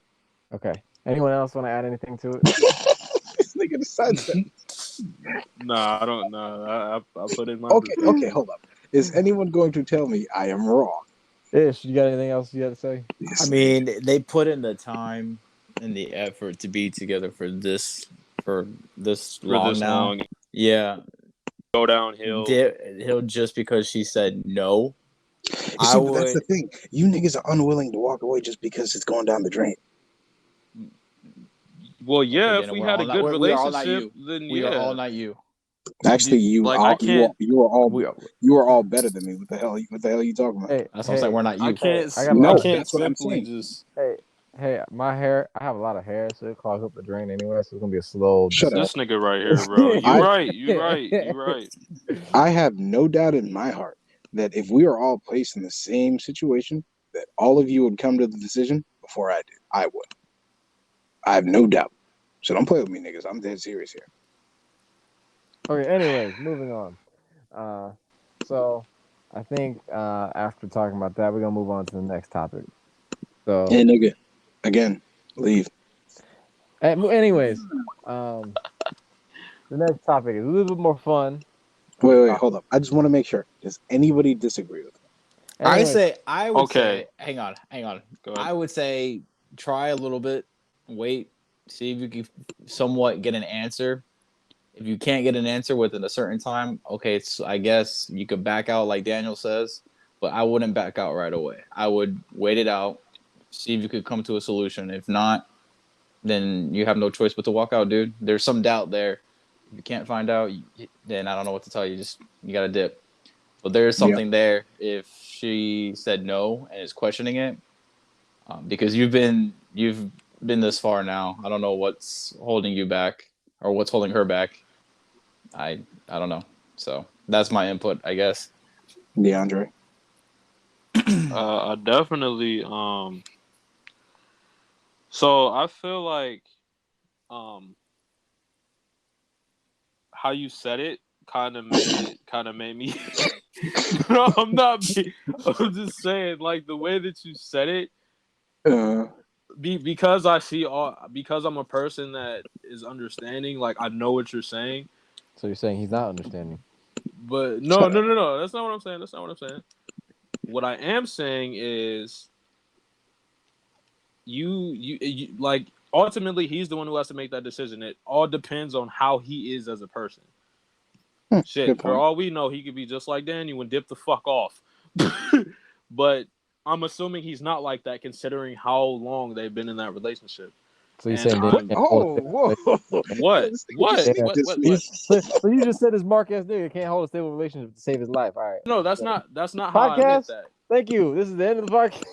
Okay. Anyone else want to add anything to it? This nigga decides that. Nah, I don't know. I put in my Okay, hold up. Is anyone going to tell me I am wrong? Ish, you got anything else you got to say? I This nigga. mean, they put in the time and the effort to be together for this for long this now. long. Yeah, Go downhill. he'll just because she said no. You I see, but that's the would. thing. You niggas are unwilling to walk away just because it's going down the drain. Well, Okay, yeah, if then we we're had all a not. good We are all not relationship, you. then We are all yeah. not you. Actually, Like I can't, We are. you are all better than me. What the hell? What the hell are you talking about? Hey, That's what I'm saying. We're not I you. can't, I got a I lot of No, can't that's what I'm simply saying. just. hey, my hair. I have a lot of hair, so it clogs up the drain anyway. So it's gonna be a slow Shut descent. up. This nigga right here, bro. You I right. You right. You right. I have no doubt in my heart that if we are all placed in the same situation, that all of you would come to the decision before I did. I would. I have no doubt. So don't play with me, niggas. I'm dead serious here. Okay. Anyways, moving on. Uh, so I think after talking about that, we're gonna move on to the next topic. So, Hey, nigga. Again, leave. anyways, um, the next topic is a little bit more fun. Wait, hold up. I just want to make sure. Does anybody disagree with me? Anyway, I would Okay. say, hang on. Go ahead. I would say try a little bit, wait, see if you can somewhat get an answer. If you can't get an answer within a certain time, okay, I guess you could back out like Daniel says, but I wouldn't back out right away. I would wait it out, see if you could come to a solution. If not, then you have no choice but to walk out, dude. There's some doubt there. If you can't find out, then I don't know what to tell you. You got to dip. But there is Yeah. something there if she said no and is questioning it, because you've been this far now. I don't know what's holding you back or what's holding her back. I don't know. So that's my input, I guess. DeAndre. I definitely so I feel like um how you said it kind of made me no, I'm just saying like the way that you said it because because I'm a person that is understanding, like I know what you're saying. so you're saying he's not understanding? But no. That's not what I'm saying. That's not what I'm saying. What I am saying is you like ultimately he's the one who has to make that decision. It all depends on how he is as a person. Shit, Good for point. all we know, he could be just like Daniel and dip the fuck off. But I'm assuming he's not like that, considering how long they've been in that relationship. So you're And saying they What? I'm can't hold Oh, a whoa! stable what This nigga what just relationship? sneak what this what me. what? So you just said this Mark ass nigga can't hold a stable relationship to save his life. All right. No, that's not how I meant Podcast. that. Thank you. This is the end of the podcast.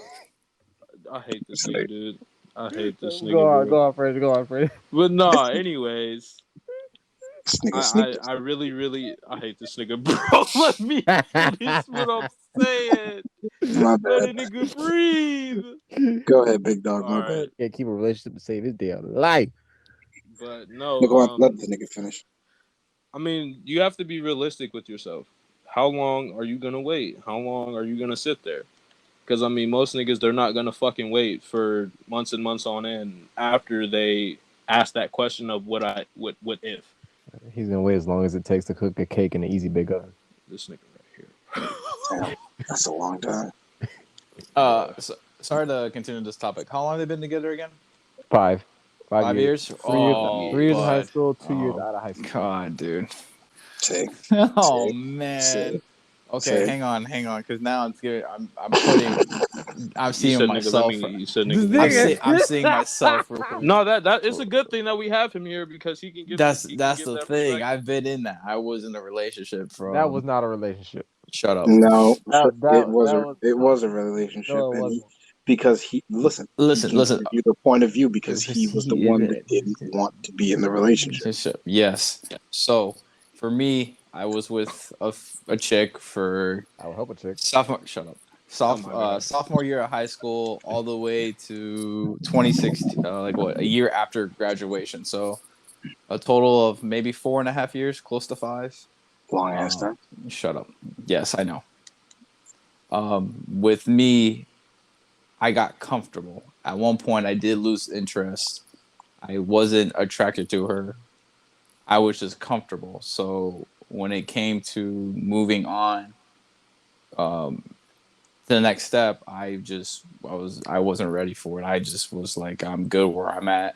I hate this This nigga, nigga. dude. I hate this Go nigga, on, bro. go on, Fraser. Go on, Fraser. But nah, anyways, This nigga sneak this. I really I hate this nigga, bro. Let me finish what I'm saying. My Let bad. a nigga breathe. Go ahead, big dog. All My right, bad. Can't keep a relationship to save his damn life. but No, no, go on. Let the nigga finish. I mean, you have to be realistic with yourself. How long are you gonna wait? How long are you gonna sit there? Because I mean, most niggas they're not gonna fucking wait for months and months on end after they ask that question of what if He's gonna wait as long as it takes to cook a cake in an easy big oven. this nigga right here. Damn, that's a long time. Sorry to continue this topic. How long have they been together again? 5 5 years. years? 3 years. Oh, 3 years in high bud. school. 2 years Oh, out of high school. God, dude. Say, Oh, say, man. Okay, say. hang on, because now it's good. I'm You seeing said nigga. myself. You said This nigga. nigga. I'm seeing myself. No, that it's a good thing that we have him here because he can That's give the that thing. perspective. I've been in that. I was in a relationship That was from. not a relationship. Shut up. No, That it that was that a was it no was a relationship, no it and wasn't. because he he can Listen. give you the point of view because he was the one that didn't want to be in the relationship. Yes. So for me, I was with a chick for I would help a chick. sophomore. Shut up. Oh my God. Sophomore year of high school, all the way to 2016. Like what? A year after graduation. So a total of maybe 4.5 years, close to 5. Long ass time. Shut up. Yes, I know. With me, I got comfortable. At one point, I did lose interest. I wasn't attracted to her. I was just comfortable. So when it came to moving on, the next step, I wasn't ready for it. I just was like, I'm good where I'm at.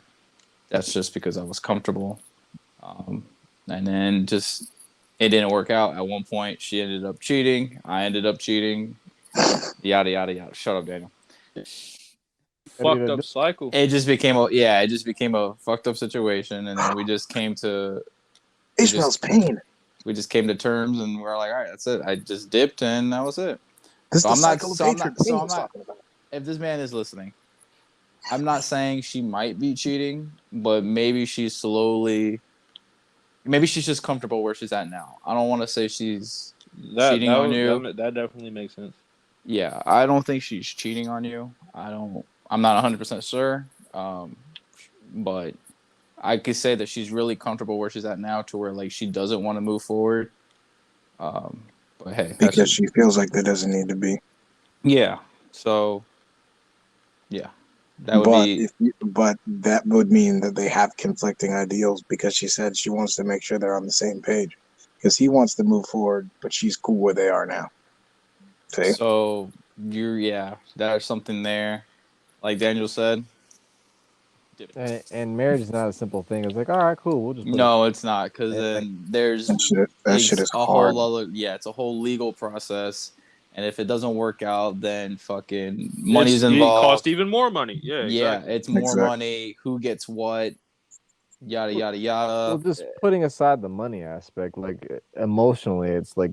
That's just because I was comfortable. And then just it didn't work out. At one point, she ended up cheating. I ended up cheating. Yada yada yada. Shut up, Daniel. Fucked up cycle. It just became a fucked up situation, and then we just came to Ishmael's pain. we just came to terms, and we're like, all right, that's it. I just dipped, and that was it. This is So the I'm not. cycle of So I'm hatred not. So Pain I'm was not. talking about. If this man is listening, I'm not saying she might be cheating, but maybe she's slowly. Maybe she's just comfortable where she's at now. I don't want to say she's cheating on you. That definitely makes sense. Yeah, I don't think she's cheating on you. I'm not 100% sure. But I could say that she's really comfortable where she's at now, to where like she doesn't want to move forward. But hey, that's Because she feels like there doesn't need to be. yeah. So yeah, that would be But that would mean that they have conflicting ideals, because she said she wants to make sure they're on the same page. Because he wants to move forward, but she's cool where they are now. See? So there's something there. Like Daniel said. And marriage is not a simple thing. It's like, all right, cool, we'll just put it. No, it's not, because And, like, then there's That shit is a hard. whole other it's a whole legal process, and if it doesn't work out, then fucking money's It involved. costs even more money. Yeah, exactly. It's more Exactly. money. Who gets what? Yada yada yada. well, just putting aside the money aspect, like emotionally, it's like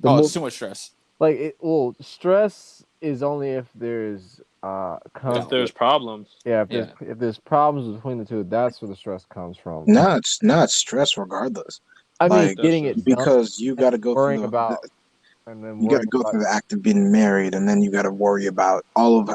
It's too much stress. like stress is only if there's If there's problems. yeah, if there's problems between the two, that's where the stress comes from. No, it's not stress regardless. I mean, Like, getting it done, because you got to go worrying through about, and then you got to go through the act of being married, and then you got to worry about all of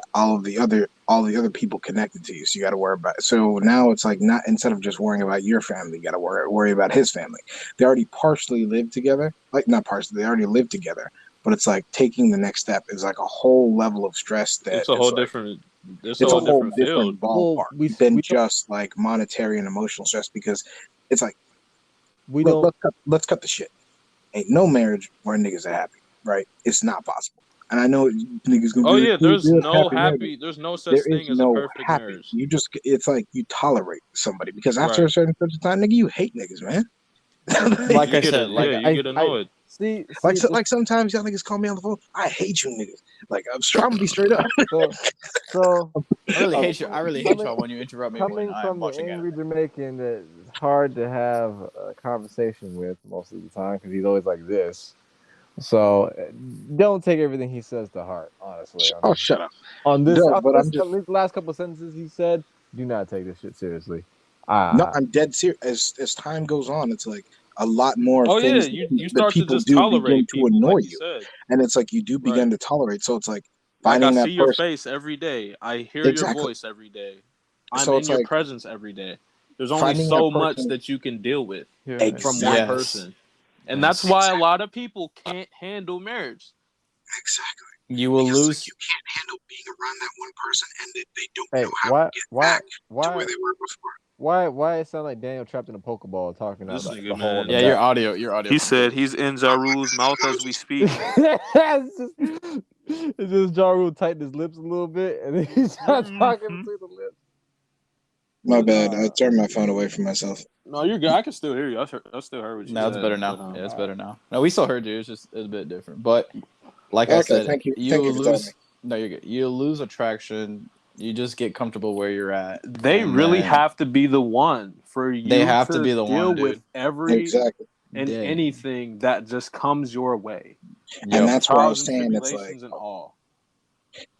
the other people connected to you. So you got to worry about. So now it's like, not, instead of just worrying about your family, you got to worry about his family. They already partially live together, like not partially. They already live together, but it's like taking the next step is like a whole level of stress that It's a whole like, different. It's it's a whole different field. ballpark than just like monetary and emotional stress, because it's like let's cut the shit. Ain't no marriage where niggas are happy, right? It's not possible. And I know niggas gonna be like, There's no happy. There's no such There thing is as no a perfect happy. marriage. You just, it's like you tolerate somebody, because after a certain time, nigga, you hate niggas, man. Like I said, you get annoyed. Like sometimes y'all niggas call me on the phone. I hate you niggas. Like, I'm gonna be straight up. So I really hate you. I really hate y'all when you interrupt me when coming I'm from the watching angry anime. Jamaican that it's hard to have a conversation with most of the time because he's always like this. So don't take everything he says to heart, honestly. Oh, shut up. On this, No, but I'm just, on these last couple of sentences he said, do not take this shit seriously. no, I'm dead serious. As time goes on, it's like a lot more things you that start to people just do begin tolerate to people, annoy like you you, said. and it's like you do begin to tolerate. So it's like Like, finding I that see your person. face every day. I hear your voice every day. I'm So in it's your like presence every day. There's only finding so that much person. that you can deal with from one Exactly. person. And that's why a lot of people can't handle marriage. Exactly. You will lose. Like, you can't handle being around that one person, and they don't know how to get back to where they were before. Why it sound like Daniel trapped in a Pokeball talking This about nigga, the hole in man. the Your back. audio. He said he's in Ja Rule's mouth as we speak. it's just Ja Rule tightened his lips a little bit, and then he's talking between the lips. My bad. I turned my phone away from myself. No, you're good. I can still hear you. I still heard what you said. No, it's better now. But, It's better now. No, we still heard you. It's just a bit different. But like I Okay, said, thank you. you Thank you for telling lose. me. No, you're good. You lose attraction. You just get comfortable where you're at. they really have to be the one for you. They have to be the deal one, with dude. every and Day. anything that just comes your way. And that's where I was Trials and saying it's like, tribulations and all.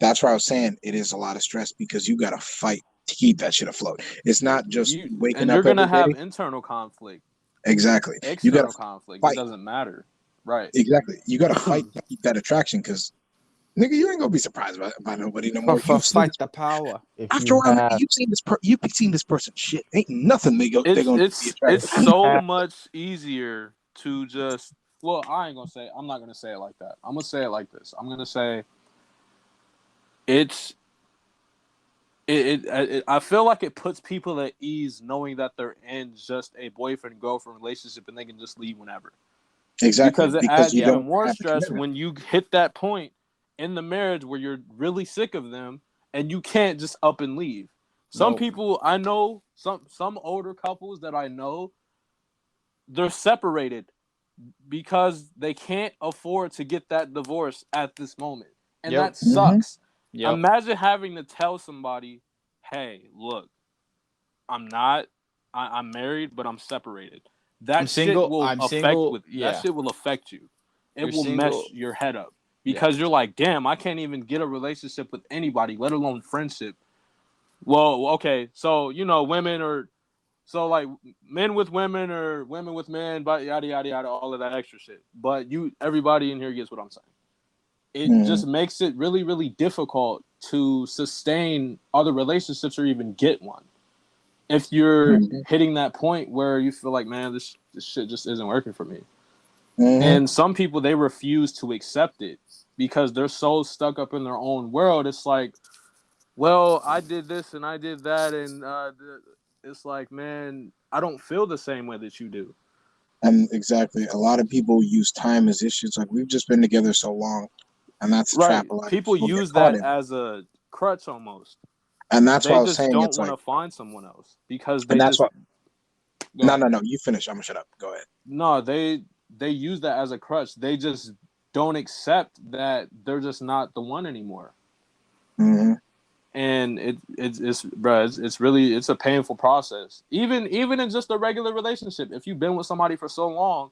that's where I was saying it is a lot of stress, because you got to fight to keep that shit afloat. It's not just waking And up you're gonna every have day. internal conflict. Exactly. You External got to conflict. fight. It doesn't matter. Right. Exactly. You got to fight to keep that attraction, because nigga, you ain't gonna be surprised by nobody no more. Fight the power. After a while, nigga, you've seen this person shit. Ain't nothing they're gonna be attracted It's to. so much easier to just. Well, I'm not gonna say it like that. I'm gonna say it like this. I'm gonna say it's. I feel like it puts people at ease knowing that they're in just a boyfriend girlfriend relationship and they can just leave whenever. Exactly. Because it Because adds you even don't more have the stress commitment. when you hit that point in the marriage where you're really sick of them and you can't just up and leave. Some people I know, some older couples that I know, they're separated because they can't afford to get that divorce at this moment. And that sucks. Yep. Imagine having to tell somebody, hey, look, I'm married, but I'm separated. That shit will that shit will affect you. It will mess your head up. Because you're like, damn, I can't even get a relationship with anybody, let alone friendship. Well, okay, so women are so like men with women or women with men, but yada yada yada, all of that extra shit. But everybody in here gets what I'm saying. It just makes it really, really difficult to sustain other relationships or even get one. If you're hitting that point where you feel like, man, this shit just isn't working for me. And some people, they refuse to accept it because they're so stuck up in their own world. It's like, well, I did this and I did that. And it's like, man, I don't feel the same way that you do. And exactly. A lot of people use time as issues. Like, we've just been together so long. Like, we just been together so long. Like, and that's the Right. trap a lot of People people get use caught that in. as a crutch almost. And that's why They I was just saying don't it's want like, to find someone else because and they that's just what. go ahead. No. You finish. I'm gonna shut up. Go ahead. No, they use that as a crutch. They just don't accept that they're just not the one anymore. Mm-hmm. And it's really it's a painful process. Even in just a regular relationship, if you've been with somebody for so long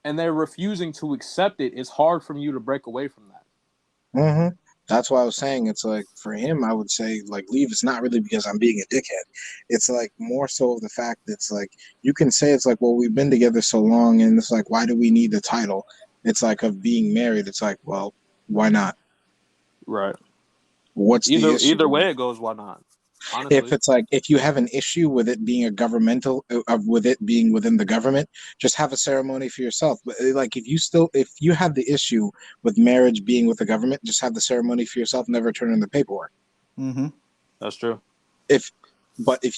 and they're refusing to accept it, it's hard for you to break away from that. Mm-hmm. That's why I was saying it's like for him, I would say like leave. It's not really because I'm being a dickhead. It's like more so of the fact that it's like you can say it's like, well, we've been together so long, and it's like, why do we need the title? It's like of being married. It's like, well, why not? Right. What's the issue? Either way it goes, why not? If Honestly. it's like if you have an issue with it being a governmental with it being within the government, just have a ceremony for yourself. But like if you have the issue with marriage being with the government, just have the ceremony for yourself, never turn in the paperwork. Mm-hmm. That's true. If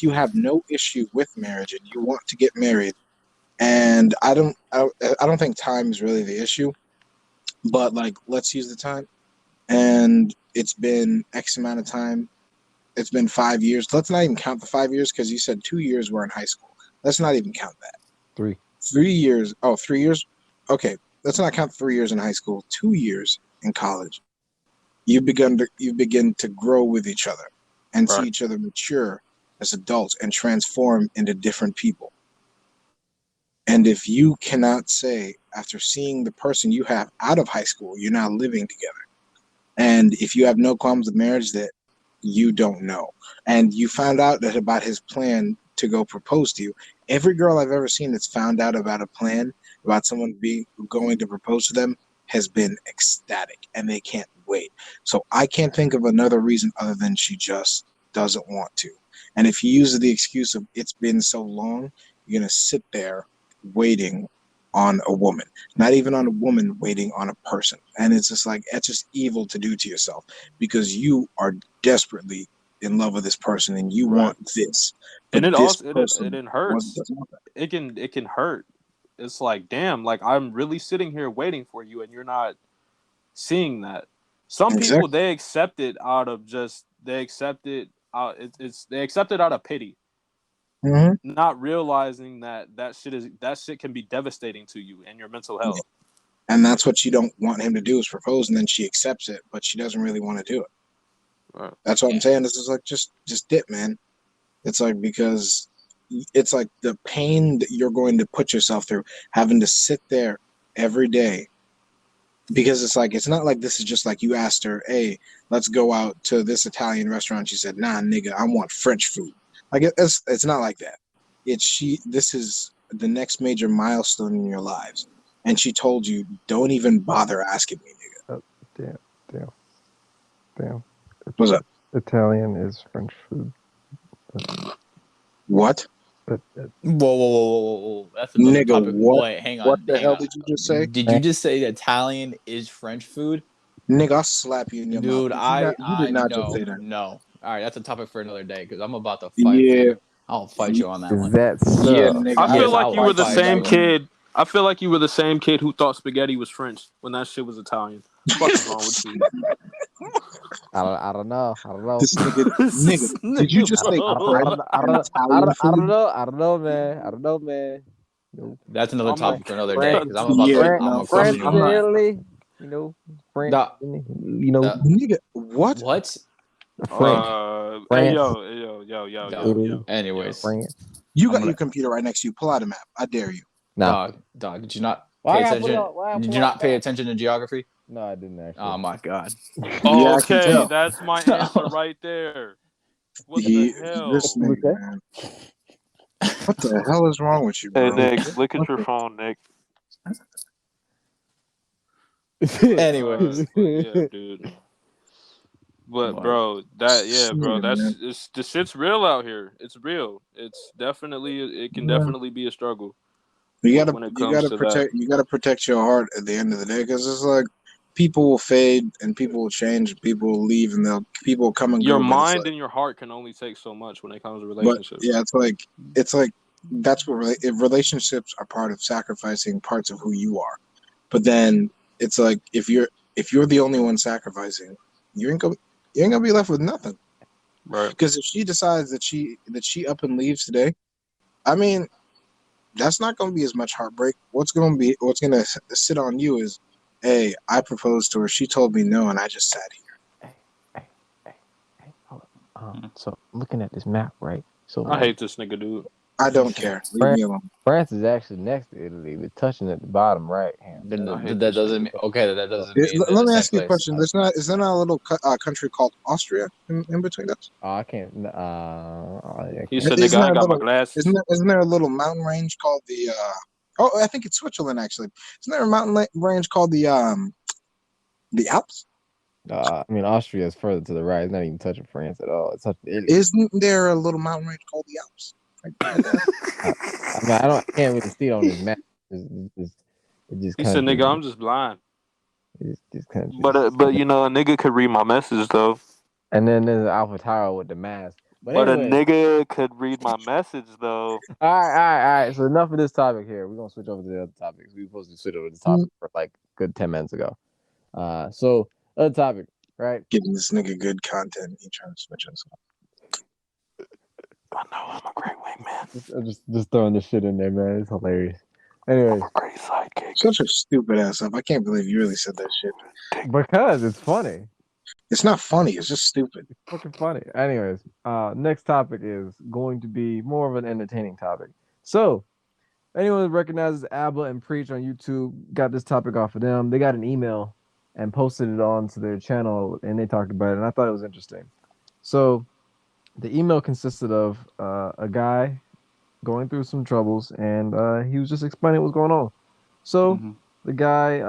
you have no issue with marriage and you want to get married, and I don't think time is really the issue, but like let's use the time, and it's been X amount of time. It's been 5 years. Let's not even count the 5 years because you said 2 years were in high school. Let's not even count that. 3. 3 years. Oh, 3 years? Okay. Let's not count 3 years in high school. 2 years in college. You begin to grow with each other and see Right. each other mature as adults and transform into different people. And if you cannot say after seeing the person you have out of high school, you're now living together. And if you have no qualms with marriage, that you don't know. And you found out that about his plan to go propose to you. Every girl I've ever seen that's found out about a plan, about someone going to propose to them, has been ecstatic and they can't wait. So I can't think of another reason other than she just doesn't want to. And if you use the excuse of it's been so long, you're going to sit there waiting on a woman, not even on a woman, waiting on a person. And it's just like, it's just evil to do to yourself because you are desperately in love with this person and you Right. want this. And But it this also person it hurts. doesn't want that. It can hurt. It's like, damn, like I'm really sitting here waiting for you and you're not seeing that. Some people Exactly. they accept it out of they accept it out of pity, Mm-hmm. not realizing that shit can be devastating to you and your mental Yeah. health. And that's what you don't want him to do is propose, and then she accepts it, but she doesn't really want to do it. Right. That's what I'm saying. This is like just dip, man. It's like because it's like the pain that you're going to put yourself through, having to sit there every day. Because it's like it's not like this is just like you asked her, hey, let's go out to this Italian restaurant. She said, nah, nigga, I want French food. Like it's not like that. This is the next major milestone in your lives. And she told you, don't even bother asking me, nigga. Oh, damn. What's up? Italian is French food. What? Whoa. That's another Nigga, topic. what? Wait, hang What on. the hell did you just say? Did you just say Italian is French food? Nigga, I'll slap you in your mouth. Dude, You did not just say that. no. All right, that's a topic for another day because I'm about to fight for Yeah. you. I'll fight you on that Is one. that so? Yeah, nigga. I feel Yes, like I'll you were the fight same you. kid. I feel like you were the same kid who thought spaghetti was French when that shit was Italian. What is wrong with you? I don't know. This nigga, did you just say French and Italian food? I don't know, man. No. That's another I'm a- topic for another day because I'm Yeah, I'm no, gonna question France you I'm on and not. that. Italy, you know, France, Nah, you know, nah. Nigga, what? What? France, hey France, yo. Anyways, France. You I'm got gonna your computer right next to you. Pull out a map. I dare you. Nah. dog. Did you not Why pay I put it attention? on? Why I Did pull you out not the pay map? attention to geography? No, I didn't actually. Oh my god. Yeah, I can Okay, tell. that's my answer right there. What the This hell? nigga, man. What the hell is wrong with you, Hey bro? Nick, look What at your the- phone, Nick. Anyways, But yeah, dude. But bro, Nigga, man. that's the shit's real out here. It's real. It can Yeah. definitely be a struggle You gotta, when it you comes gotta to that. protect your heart at the end of the day, because it's like people will fade and people will change, and people will leave, and people will come and Your go. But it's mind like, and your heart can only take so much when it comes to but relationships. yeah, it's like that's what if relationships are part of sacrificing parts of who you are. But then it's like if you're if you're the only one sacrificing, you ain't gonna be left with nothing. Right. Because if she decides that she up and leaves today, I mean, that's not gonna be as much heartbreak. What's gonna sit on you is, hey, I proposed to her, she told me no, and I just sat here. Hold on. So looking at this map, right? So I hate this nigga, dude. I don't care. Leave me alone. France is actually next to Italy. They're touching at the bottom right hand. Then I hate that this doesn't shit. mean okay. That doesn't mean they're Let the me same ask you a place. question. Is there not a little country called Austria in between us? Oh, I can't. He said, "Nigga, I ain't got my glasses." Isn't there a little mountain range called the? Oh, I think it's Switzerland actually. Isn't there a mountain range called the Alps? I mean, Austria is further to the right. It's not even touching France at all. It's touching Italy. Isn't there a little mountain range called the Alps? I mean, I can't really see it on this map. It just He kind said, of. "Nigga, I'm just blind." Just kind of. But you know, a nigga could read my message though. And then there's Alpha Tower with the mask. But a Anyway, nigga could read my message though. all right. So enough of this topic here. We're gonna switch over to the other topics. We were supposed to switch over to the topic for like good 10 minutes ago. So other topic, right? Giving this nigga good content. He trying to switch us up. I know I'm a great wingman. Just throwing this shit in there, man. It's hilarious. Anyways, I'm a great sidekick. Such a stupid ass up. I can't believe you really said that shit. because it's funny. It's not funny. It's just stupid. It's fucking funny. Anyways, next topic is going to be more of an entertaining topic. So, anyone that recognizes Abba and Preach on YouTube got this topic off of them. They got an email and posted it onto their channel, and they talked about it, and I thought it was interesting. So, the email consisted of a guy going through some troubles, and he was just explaining what's going on. So, the guy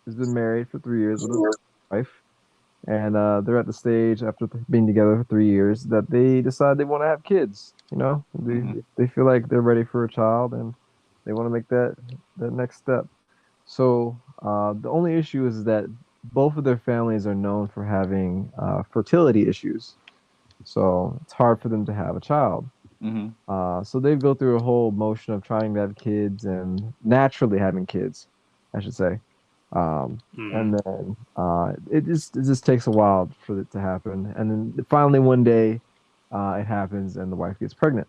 has been married for 3 years with his wife. And they're at the stage after being together for 3 years that they decide they want to have kids. You know, they feel like they're ready for a child and they want to make that next step. So the only issue is that both of their families are known for having fertility issues. So it's hard for them to have a child. So they go through a whole motion of trying to have kids and naturally having kids, I should say. And then it just takes a while for it to happen, and then finally one day it happens, and the wife gets pregnant.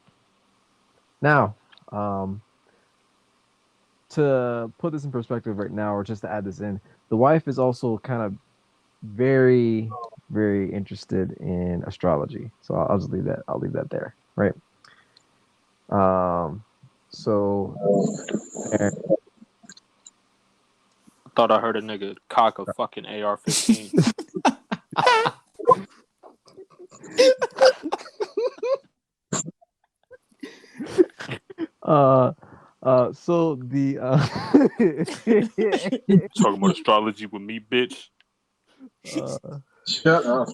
Now, to put this in perspective right now, or just to add this in, the wife is also kind of very, very interested in astrology. So I'll just leave that. I'll leave that there, right? So. Thought I heard a nigga cock a fucking AR-15. So the Talking about astrology with me, bitch. Shut up.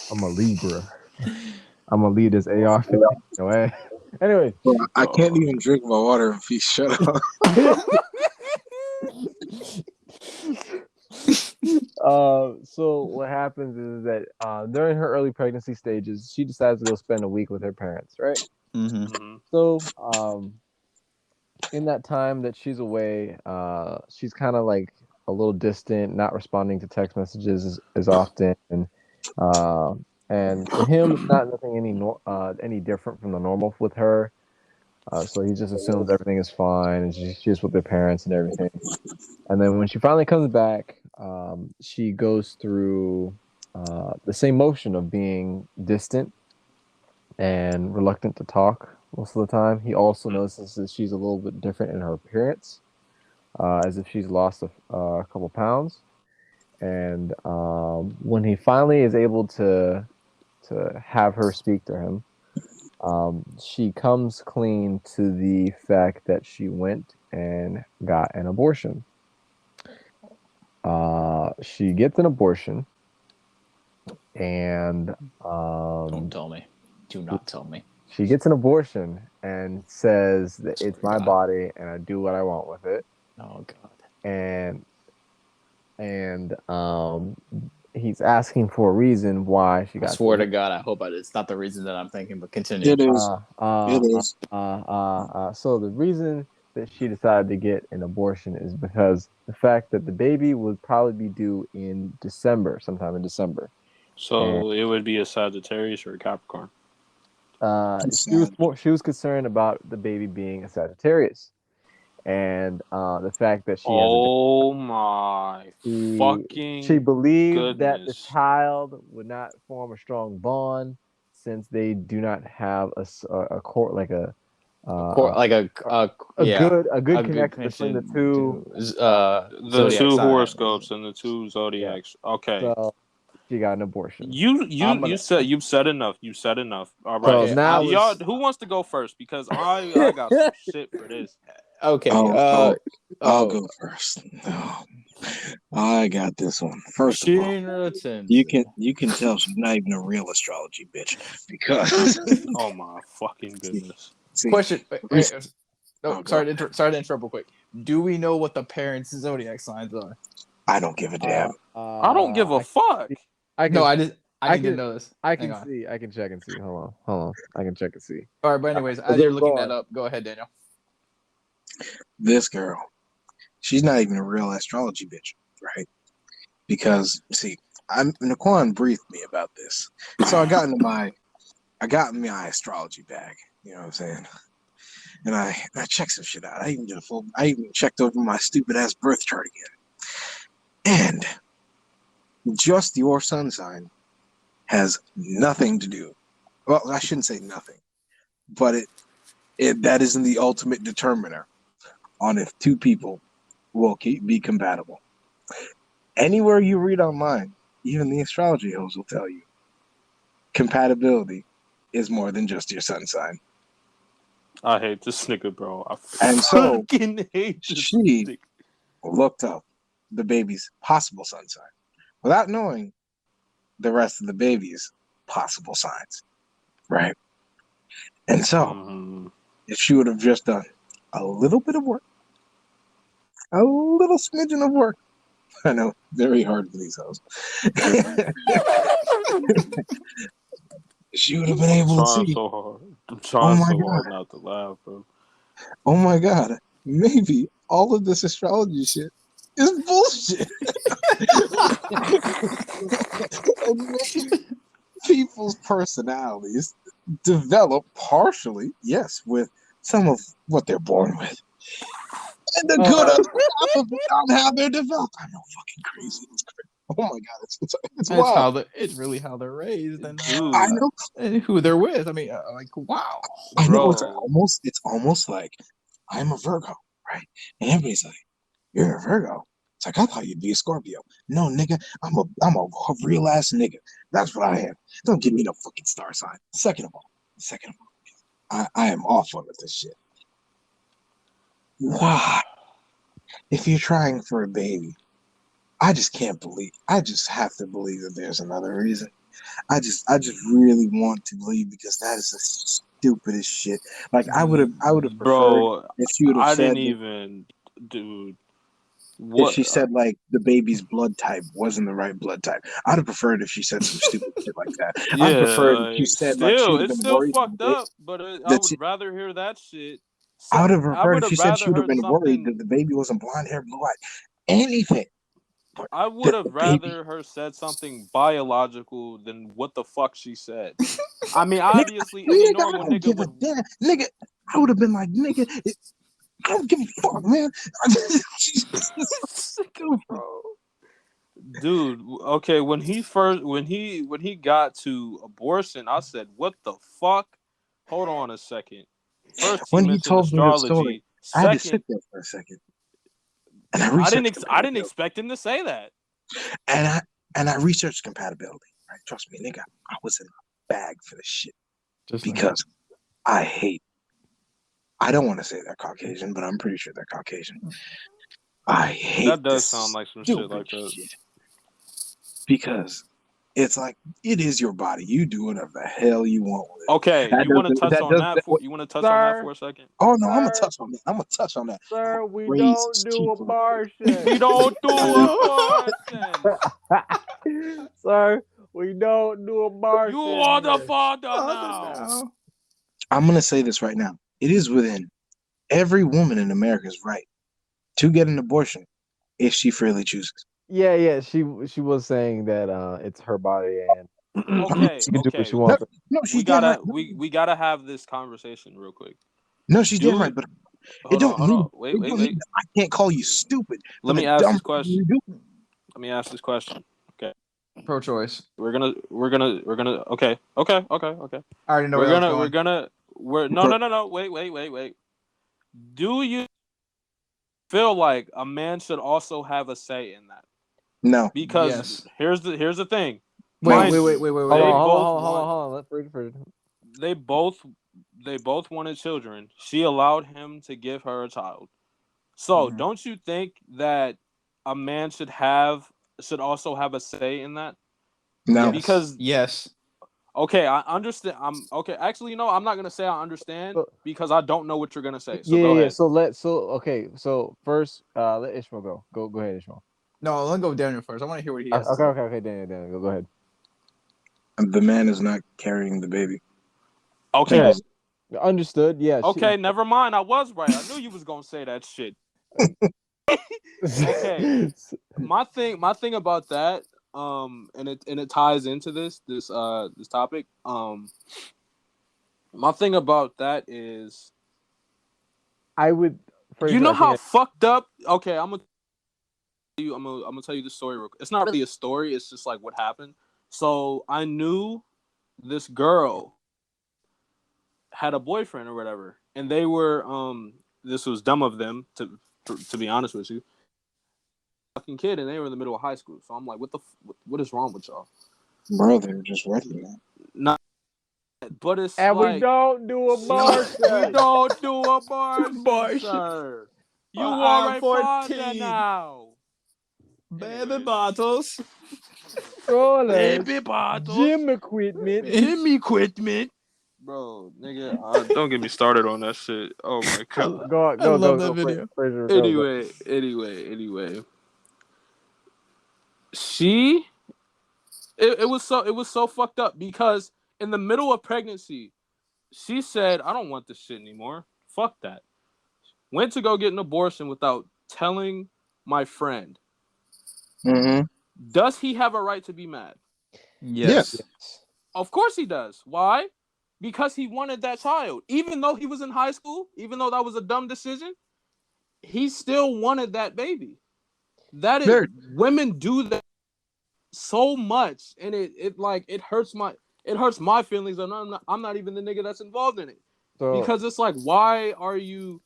I'm a Libra. I'm gonna leave this AR-15 away. Anyway, Bro, I can't even drink my water if you shut up. So what happens is that during her early pregnancy stages, she decides to go spend a week with her parents, right? So in that time that she's away, she's kind of like a little distant, not responding to text messages as often, and for him, it's not nothing any different from the normal with her. So he just assumes everything is fine, and she's just with their parents and everything. And then when she finally comes back, she goes through the same motion of being distant and reluctant to talk most of the time. He also notices that she's a little bit different in her appearance, as if she's lost a couple pounds. And when he finally is able to have her speak to him, she comes clean to the fact that she went and got an abortion. She gets an abortion, and Don't tell me. Do not tell me. She gets an abortion and says that it's my body and I do what I want with it. Oh God. And he's asking for a reason why she got. I swear to God, I hope it's not the reason that I'm thinking, but continue. It is. It is. So the reason that she decided to get an abortion is because the fact that the baby would probably be due in December, sometime in December. And So it would be a Sagittarius or a Capricorn. she was concerned about the baby being a Sagittarius, and the fact that she has a Oh my she fucking believed that the goodness. child would not form a strong bond since they do not have a court like uh, Like a yeah, a good a good connection between the connection two. to The Zodiac two signs. horoscopes and the two Yeah, zodiacs. Okay. so she got an abortion. You I'm gonna you've said enough. You said enough. All So right. okay. I now Y'all, was who wants to go first? Because I got some shit for this. okay. I'll go first. Oh, I got this one. First of all, you can tell she's not even a real astrology bitch because Oh my fucking goodness. Question. Oh, Sorry to interrupt real quick. Do we know what the parents' zodiac signs are? I don't give a damn. I don't give a fuck. I can, No, I need can- to know this. I Hang can on. see. I can check and see. Hold on. I can check and see. All right, but anyways, as Go you're looking on. that up, go ahead, Daniel. This girl, she's not even a real astrology bitch, right? Because see, Naquan briefed me about this, so I got my astrology bag. You know what I'm saying? And I checked some shit out. I even checked over my stupid ass birth chart again, and just your sun sign has nothing to do. Well, I shouldn't say nothing, but it that isn't the ultimate determiner on if two people will be compatible. Anywhere you read online, even the astrology hosts will tell you compatibility is more than just your sun sign. I hate this nigga, bro. And so fucking hate this she nigga. looked up the baby's possible sun sign without knowing the rest of the baby's possible signs, right? And so if she would have just done a little bit of work, a little smidgen of work, I know, very hard for these hoes. She would have been able to see. So hard. I'm trying hard not to laugh, bro. Oh my god, maybe all of this astrology shit is bullshit. And maybe people's personalities develop partially, yes, with some of what they're born with. And the good on how they're developed. I know, fucking crazy. It's crazy. Oh my god, it's wild. It's really how they're raised and I know. and who they're with. I mean, like wow. I know. It's almost like I'm a Virgo, right? And everybody's like, "You're a Virgo." It's like I thought you'd be a Scorpio. No, nigga, I'm a real ass nigga. That's what I am. Don't give me no fucking star sign. Second of all, I am awful at this shit. Why? If you're trying for a baby, I just can't believe. I just have to believe that there's another reason. I just really want to believe because that is the stupidest shit. Like I would have preferred Bro, if she would have I said, didn't even, dude. What? If she said like the baby's blood type wasn't the right blood type, I'd have preferred if she said some stupid shit like that. Yeah, I'd prefer if she said like she would have it's been still worried. fucked up, but I would rather hear that shit. I would have preferred if she said she would have heard been worried something. that the baby wasn't blonde hair, blue eyed, anything. I would have rather her said something biological than what the fuck she said. I mean, obviously, any normal nigga would. Nigga, I would have been like, nigga, I don't give a fuck, man. Bro. Dude, okay, when he got to abortion, I said, "What the fuck?" Hold on a second. First, when he told astrology. me the story, I had to sit there for a second. And I didn't expect him to say that. And I researched compatibility. Right? Trust me, nigga, I was in a bag for this shit. Because I don't want to say they're Caucasian, but I'm pretty sure they're Caucasian. I hate that does sound like some shit like that. Because it's like it is your body. You do whatever the hell you want with it. Okay, you want to touch on that for a second? Oh no, I'm gonna touch on that. Sir, we don't do abortion. We don't do abortion. Sir, we don't do abortion. You are the father now. I'm gonna say this right now. It is within every woman in America is right to get an abortion if she freely chooses. Yeah. She was saying that it's her body and Okay, she can do what she okay. No, wants. no, We she's damn right. gotta we gotta have this conversation real quick. No, she's damn Do right. But it don't hold on. mean Wait, it wait, don't mean wait. that I can't call you stupid for Let me the ask dumb this thing question. you do. Let me ask this question. Okay. Pro-choice. We're gonna okay. Okay. I already know where that's We're going. gonna no. Wait. Do you feel like a man should also have a say in that? No, Because Yes. here's the thing. Wait. Mind you, Hold They on, both hold want on. Let Fraser. they both wanted children. She allowed him to give her a child. So Mhm. don't you think that a man should also have a say in that? no. Yes. Because Yes. okay, I understand. I'm okay. Actually, I'm not gonna say I understand because I don't know what you're gonna say. So go Yeah. ahead. So first, let Ishmael go. Go ahead, Ishmael. No, let me go with Daniel first. I want to hear what he has to say. Okay. Daniel, go ahead. The man is not carrying the baby. Okay. Understood. Yeah. Okay, never mind. I was right. I knew you was gonna say that shit. Okay. My thing about that, and it ties into this topic. My thing about that is, I would. Fraser, you know I think how fucked up. Okay, I'm gonna tell you the story real quick. It's not really a story. It's just like what happened. So I knew this girl had a boyfriend or whatever, and they were this was dumb of them to be honest with you, fucking kid, and they were in the middle of high school. So I'm like, what is wrong with y'all? Bro, they're just working that. Not, but it's and like we don't do abortion. we don't do abortion, Abortion. sir. You I'm are a 14. father now. Baby Anyways. bottles. Strollers, Baby bottles. gym equipment. Gym equipment. Bro, nigga, don't get me started on that shit. Oh my god. I love that video. Fraser, Anyway. It was so fucked up because in the middle of pregnancy, she said, I don't want this shit anymore. Fuck that. Went to go get an abortion without telling my friend. Mm-hmm. Does he have a right to be mad? Yes. Of course he does. Why? Because he wanted that child. Even though he was in high school, even though that was a dumb decision, he still wanted that baby. That is Sure. women do that so much, and it hurts my feelings, and I'm not even the nigga that's involved in it. So, Because it's like, why are you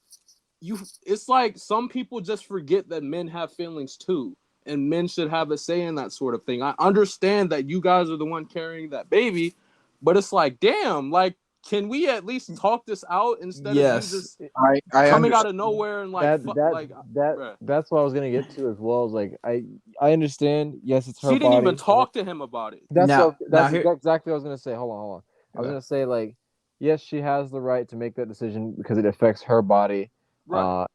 it's like some people just forget that men have feelings too, and men should have a say in that sort of thing. I understand that you guys are the one carrying that baby, but it's like, damn, like, can we at least talk this out instead of you just I coming understand. out of nowhere and like bruh. that's what I was gonna get to as well. Is like I understand. Yes, it's her She didn't body. even talk to him about it. That's Now exactly what I was gonna say. Hold on. I was gonna say, like, yes, she has the right to make that decision because it affects her body, Right.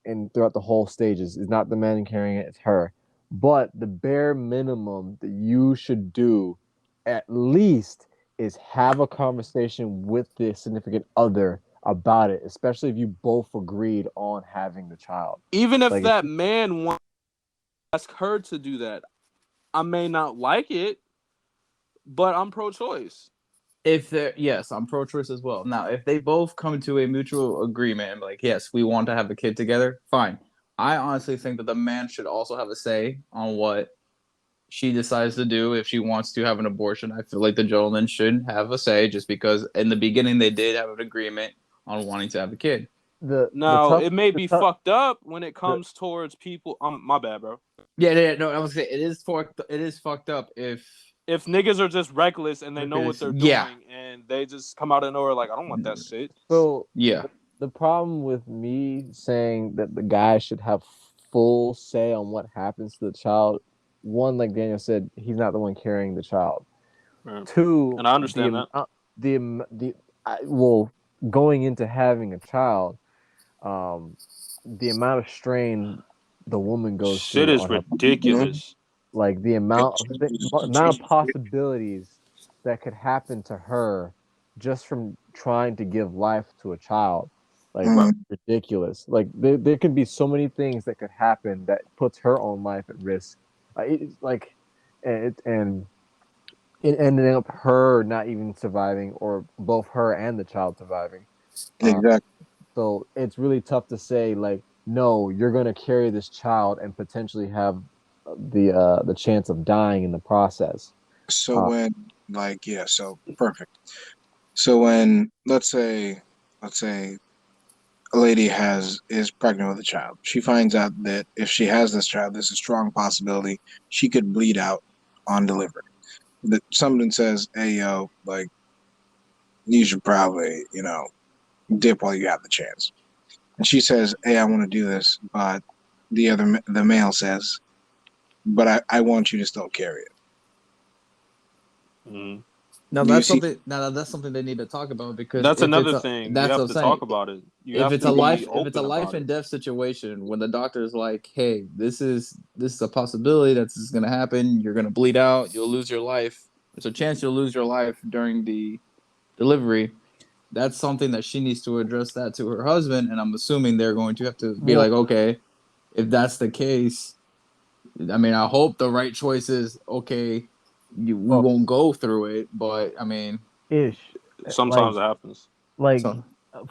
and throughout the whole stages. It's not the man carrying it; it's her. But the bare minimum that you should do, at least, is have a conversation with the significant other about it, especially if you both agreed on having the child. Even if Like, that man wants to ask her to do that, I may not like it, but I'm pro-choice. Yes, I'm pro-choice as well. Now, if they both come to a mutual agreement and like, yes, we want to have a kid together, fine. I honestly think that the man should also have a say on what she decides to do. If she wants to have an abortion, I feel like the gentleman should have a say, just because in the beginning they did have an agreement on wanting to have a kid. Now, it may be fucked up when it the- comes towards people. My bad, bro. Yeah, no, I was saying it is fucked up if niggas are just reckless and they know what they're doing and they just come out of nowhere like, I don't want that shit. So yeah. the problem with me saying that the guy should have full say on what happens to the child, one, like Daniel said, he's not the one carrying the child. Right. Two, And I understand that. Well, going into having a child, the amount of strain the woman goes Shit through is on her, ridiculous. like the amount of possibilities that could happen to her just from trying to give life to a child. Like Mhm. ridiculous. Like there could be so many things that could happen that puts her own life at risk. It's like and it ended up her not even surviving, or both her and the child surviving. Um, Exactly. so it's really tough to say like, no, you're gonna carry this child and potentially have the chance of dying in the process. So Uh, when, like, yeah, so perfect. So when, let's say a lady is pregnant with a child, she finds out that if she has this child, there's a strong possibility she could bleed out on delivery. That someone says, "Hey, yo, like, you should probably, dip while you have the chance." And she says, "Hey, I want to do this," but the male says, "But I want you to still carry it." Mhm. Now Do you that's see? something. Now that's something they need to talk about because That's if it's another a, thing. You that's what have I'm to saying. talk about it. You If have it's to a be life open life about and it. death situation, when the doctor's like, "Hey, this is a possibility that this is going to happen. You're going to bleed out. You'll lose your life. There's a chance you'll lose your life during the delivery." That's something that she needs to address that to her husband, and I'm assuming they're going to have to be well, like, "Okay, if that's the case, I mean, I hope the right choice is okay. We well, won't go through it, but I mean, ish. Like Sometimes it happens. like so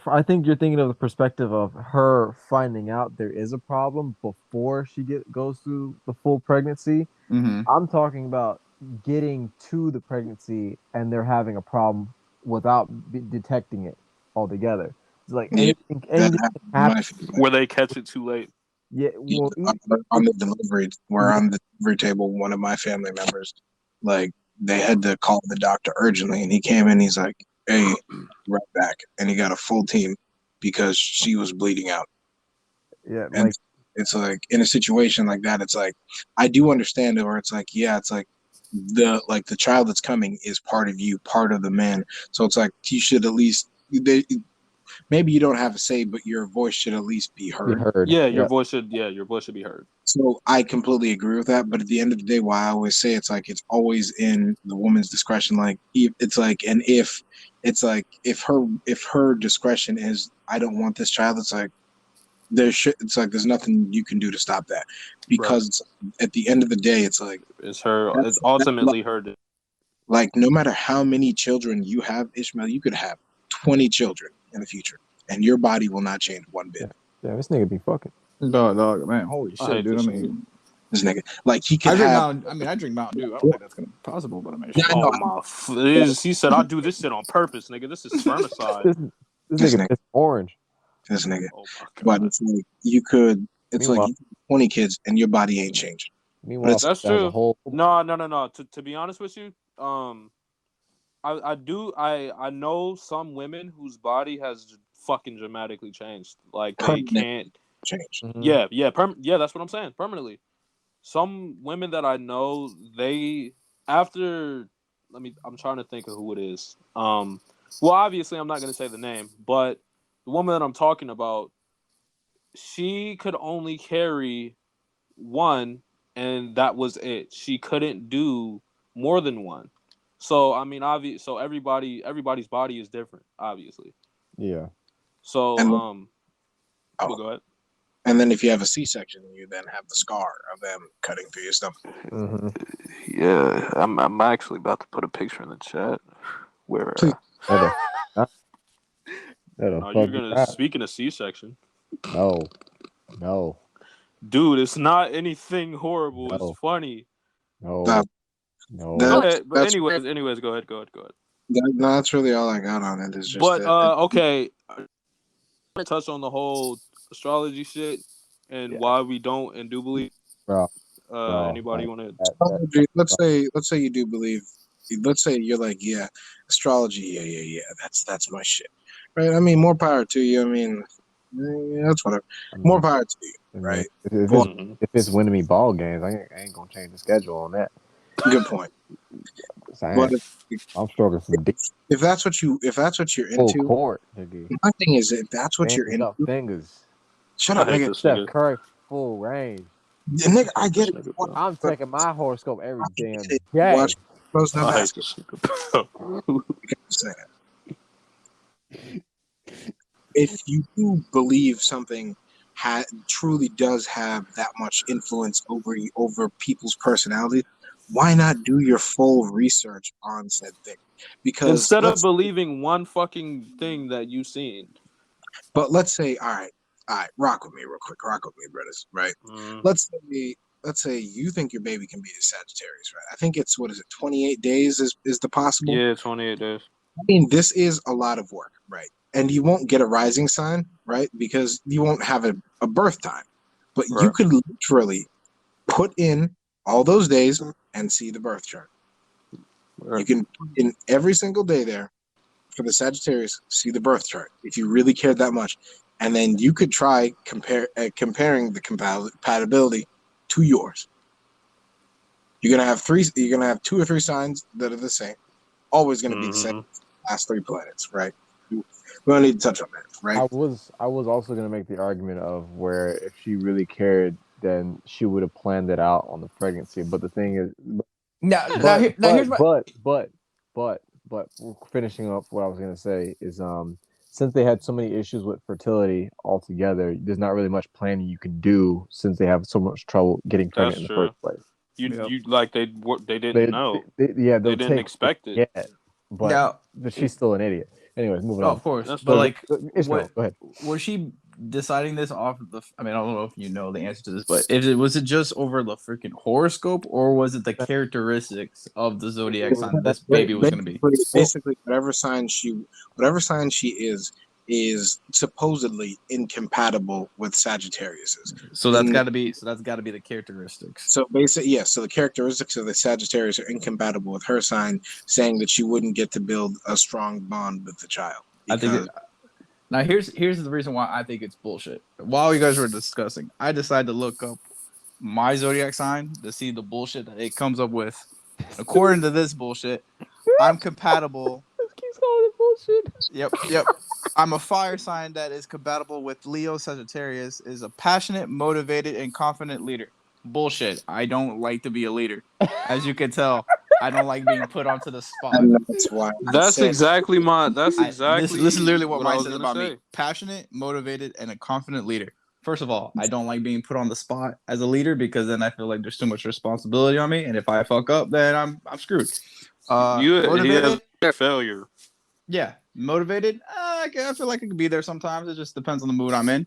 I think you're thinking of the perspective of her finding out there is a problem before she goes through the full pregnancy. mm-hmm. I'm talking about getting to the pregnancy and they're having a problem without detecting it altogether. It's like Yeah, that anything can happened in happen. my family. Where they catch it too late. Yeah, Yeah, well, on the delivery, we're on the delivery table. One of my family members, like, they had to call the doctor urgently, and he came in. He's like, "Hey, right back," and he got a full team because she was bleeding out. yeah, And like it's like, in a situation like that, it's like, I do understand it, where it's like, yeah, it's like the child that's coming is part of you, part of the man. So it's like, you should at least, maybe you don't have a say, but your voice should at least be be heard. heard. Yeah, Yeah, your voice should be heard. So I completely agree with that. But at the end of the day, why I always say, it's like, it's always in the woman's discretion. Like, it's like, and if it's like, if her discretion is, I don't want this child, it's like, it's like, there's nothing you can do to stop that, Right. because at the end of the day, it's like, It's her. It's that's ultimately her. like, no matter how many children you have, Ishmael, you could have 20 children in the future, and your body will not change one bit. yeah, yeah. This nigga be fucking. Dog, man, holy I shit, hate dude. I this. mean, This nigga, like, he I could drink have. Mountain. I mean, I drink Mountain Dew. I don't think that's gonna be possible, but I mean, Yeah, I shit. know. Oh my! He said, "I do this shit on purpose, nigga. This is spermicide." This This nigga nigga, piss orange. this nigga. Oh my But god. it's like, you could. It's like, Meanwhile, you could have 20 kids and your body ain't changed. But meanwhile, it's That's as a true. whole, No. To be honest with you, I know some women whose body has fucking dramatically changed. Like they permanent can't. change. mhm. Yeah. That's what I'm saying. Permanently. Some women that I know, they after. I'm trying to think of who it is. Well, obviously, I'm not gonna say the name, but the woman that I'm talking about, she could only carry one, and that was it. She couldn't do more than one. So I mean, obvious. So everybody's body is different, obviously. Yeah, So And well, oh, go ahead. and then if you have a C-section, you then have the scar of them cutting through your stomach. mm-hmm. Yeah, I'm actually about to put a picture in the chat where. Please. That'll, that'll No, you're fuck you gonna. out. Speaking of C-section, No, no, dude, it's not anything horrible. It's no, funny. no, That, no. Go that's ahead, but that's anyways, go ahead. no, that's really all I got on it. Is just But that. okay, touch on the whole astrology shit and Yeah, why we don't and do believe. bro, bro. Anybody Like want to? Astrology, let's bro. say you do believe. Let's say you're like, yeah, astrology, yeah. That's my shit, right? I mean, more power to you. I mean, that's whatever. I More mean, power to you, I mean, right? But Mm-hmm. if it's winning me ball games, I ain't gonna change the schedule on that. good point. So But I'm struggling from deep if that's what you're full into, court, nigga. my thing is, if that's what you're Standing into, up fingers. shut I up, hate nigga. this Steph nigga. Curry, full range. Nigga, I I hate get this it. nigga, Watch, bro. I'm checking my horoscope every I get damn it. day. Watch pros, not I hate basketball. this nigga, bro. Say that. if you do believe something truly does have that much influence over people's personality, why not do your full research on said thing? Because instead of believing one fucking thing that you've seen. But let's say, all right, rock with me real quick, brothers, right? Let's say you think your baby can be a Sagittarius, right? I think it's 28 days is the possible. Yeah, 28 days. I mean, this is a lot of work, right? And you won't get a rising sign, right? Because you won't have a birth time. But you could literally put in all those days and see the birth chart. You can put in every single day there for the Sagittarius, see the birth chart if you really cared that much. And then you could try comparing the compatibility to yours. You're gonna have 2 or 3 signs that are the same. Always gonna be the same. Last 3 planets, right? We don't need to touch on that, right? I was also gonna make the argument of where if she really cared, then she would have planned it out on the pregnancy. But the thing is, but finishing up what I was gonna say is since they had so many issues with fertility altogether, there's not really much planning you can do since they have so much trouble getting pregnant in the first place. You like they didn't know. They didn't expect it. Yeah, but she's still an idiot. Anyways, moving on. Of course, But go ahead. Was she deciding this off of the? I mean, I don't know if you know the answer to this, but was it just over the freaking horoscope, or was it the characteristics of the zodiac sign this baby was going to be? Basically, whatever sign she is supposedly incompatible with Sagittarius's. So that's got to be the characteristics. So basically, yes. So the characteristics of the Sagittarius are incompatible with her sign, saying that she wouldn't get to build a strong bond with the child. I think. Now here's the reason why I think it's bullshit. While you guys were discussing, I decided to look up my zodiac sign to see the bullshit that it comes up with. According to this bullshit, I'm compatible. Keeps calling it bullshit. Yep. I'm a fire sign that is compatible with Leo Sagittarius, is a passionate, motivated, and confident leader. Bullshit. I don't like to be a leader. As you can tell, I don't like being put onto the spot. That's why. This is literally what mine says about me. Passionate, motivated, and a confident leader. First of all, I don't like being put on the spot as a leader because then I feel like there's too much responsibility on me, and if I fuck up, then I'm screwed. Motivated, failure. Yeah, motivated. I feel like I could be there sometimes. It just depends on the mood I'm in.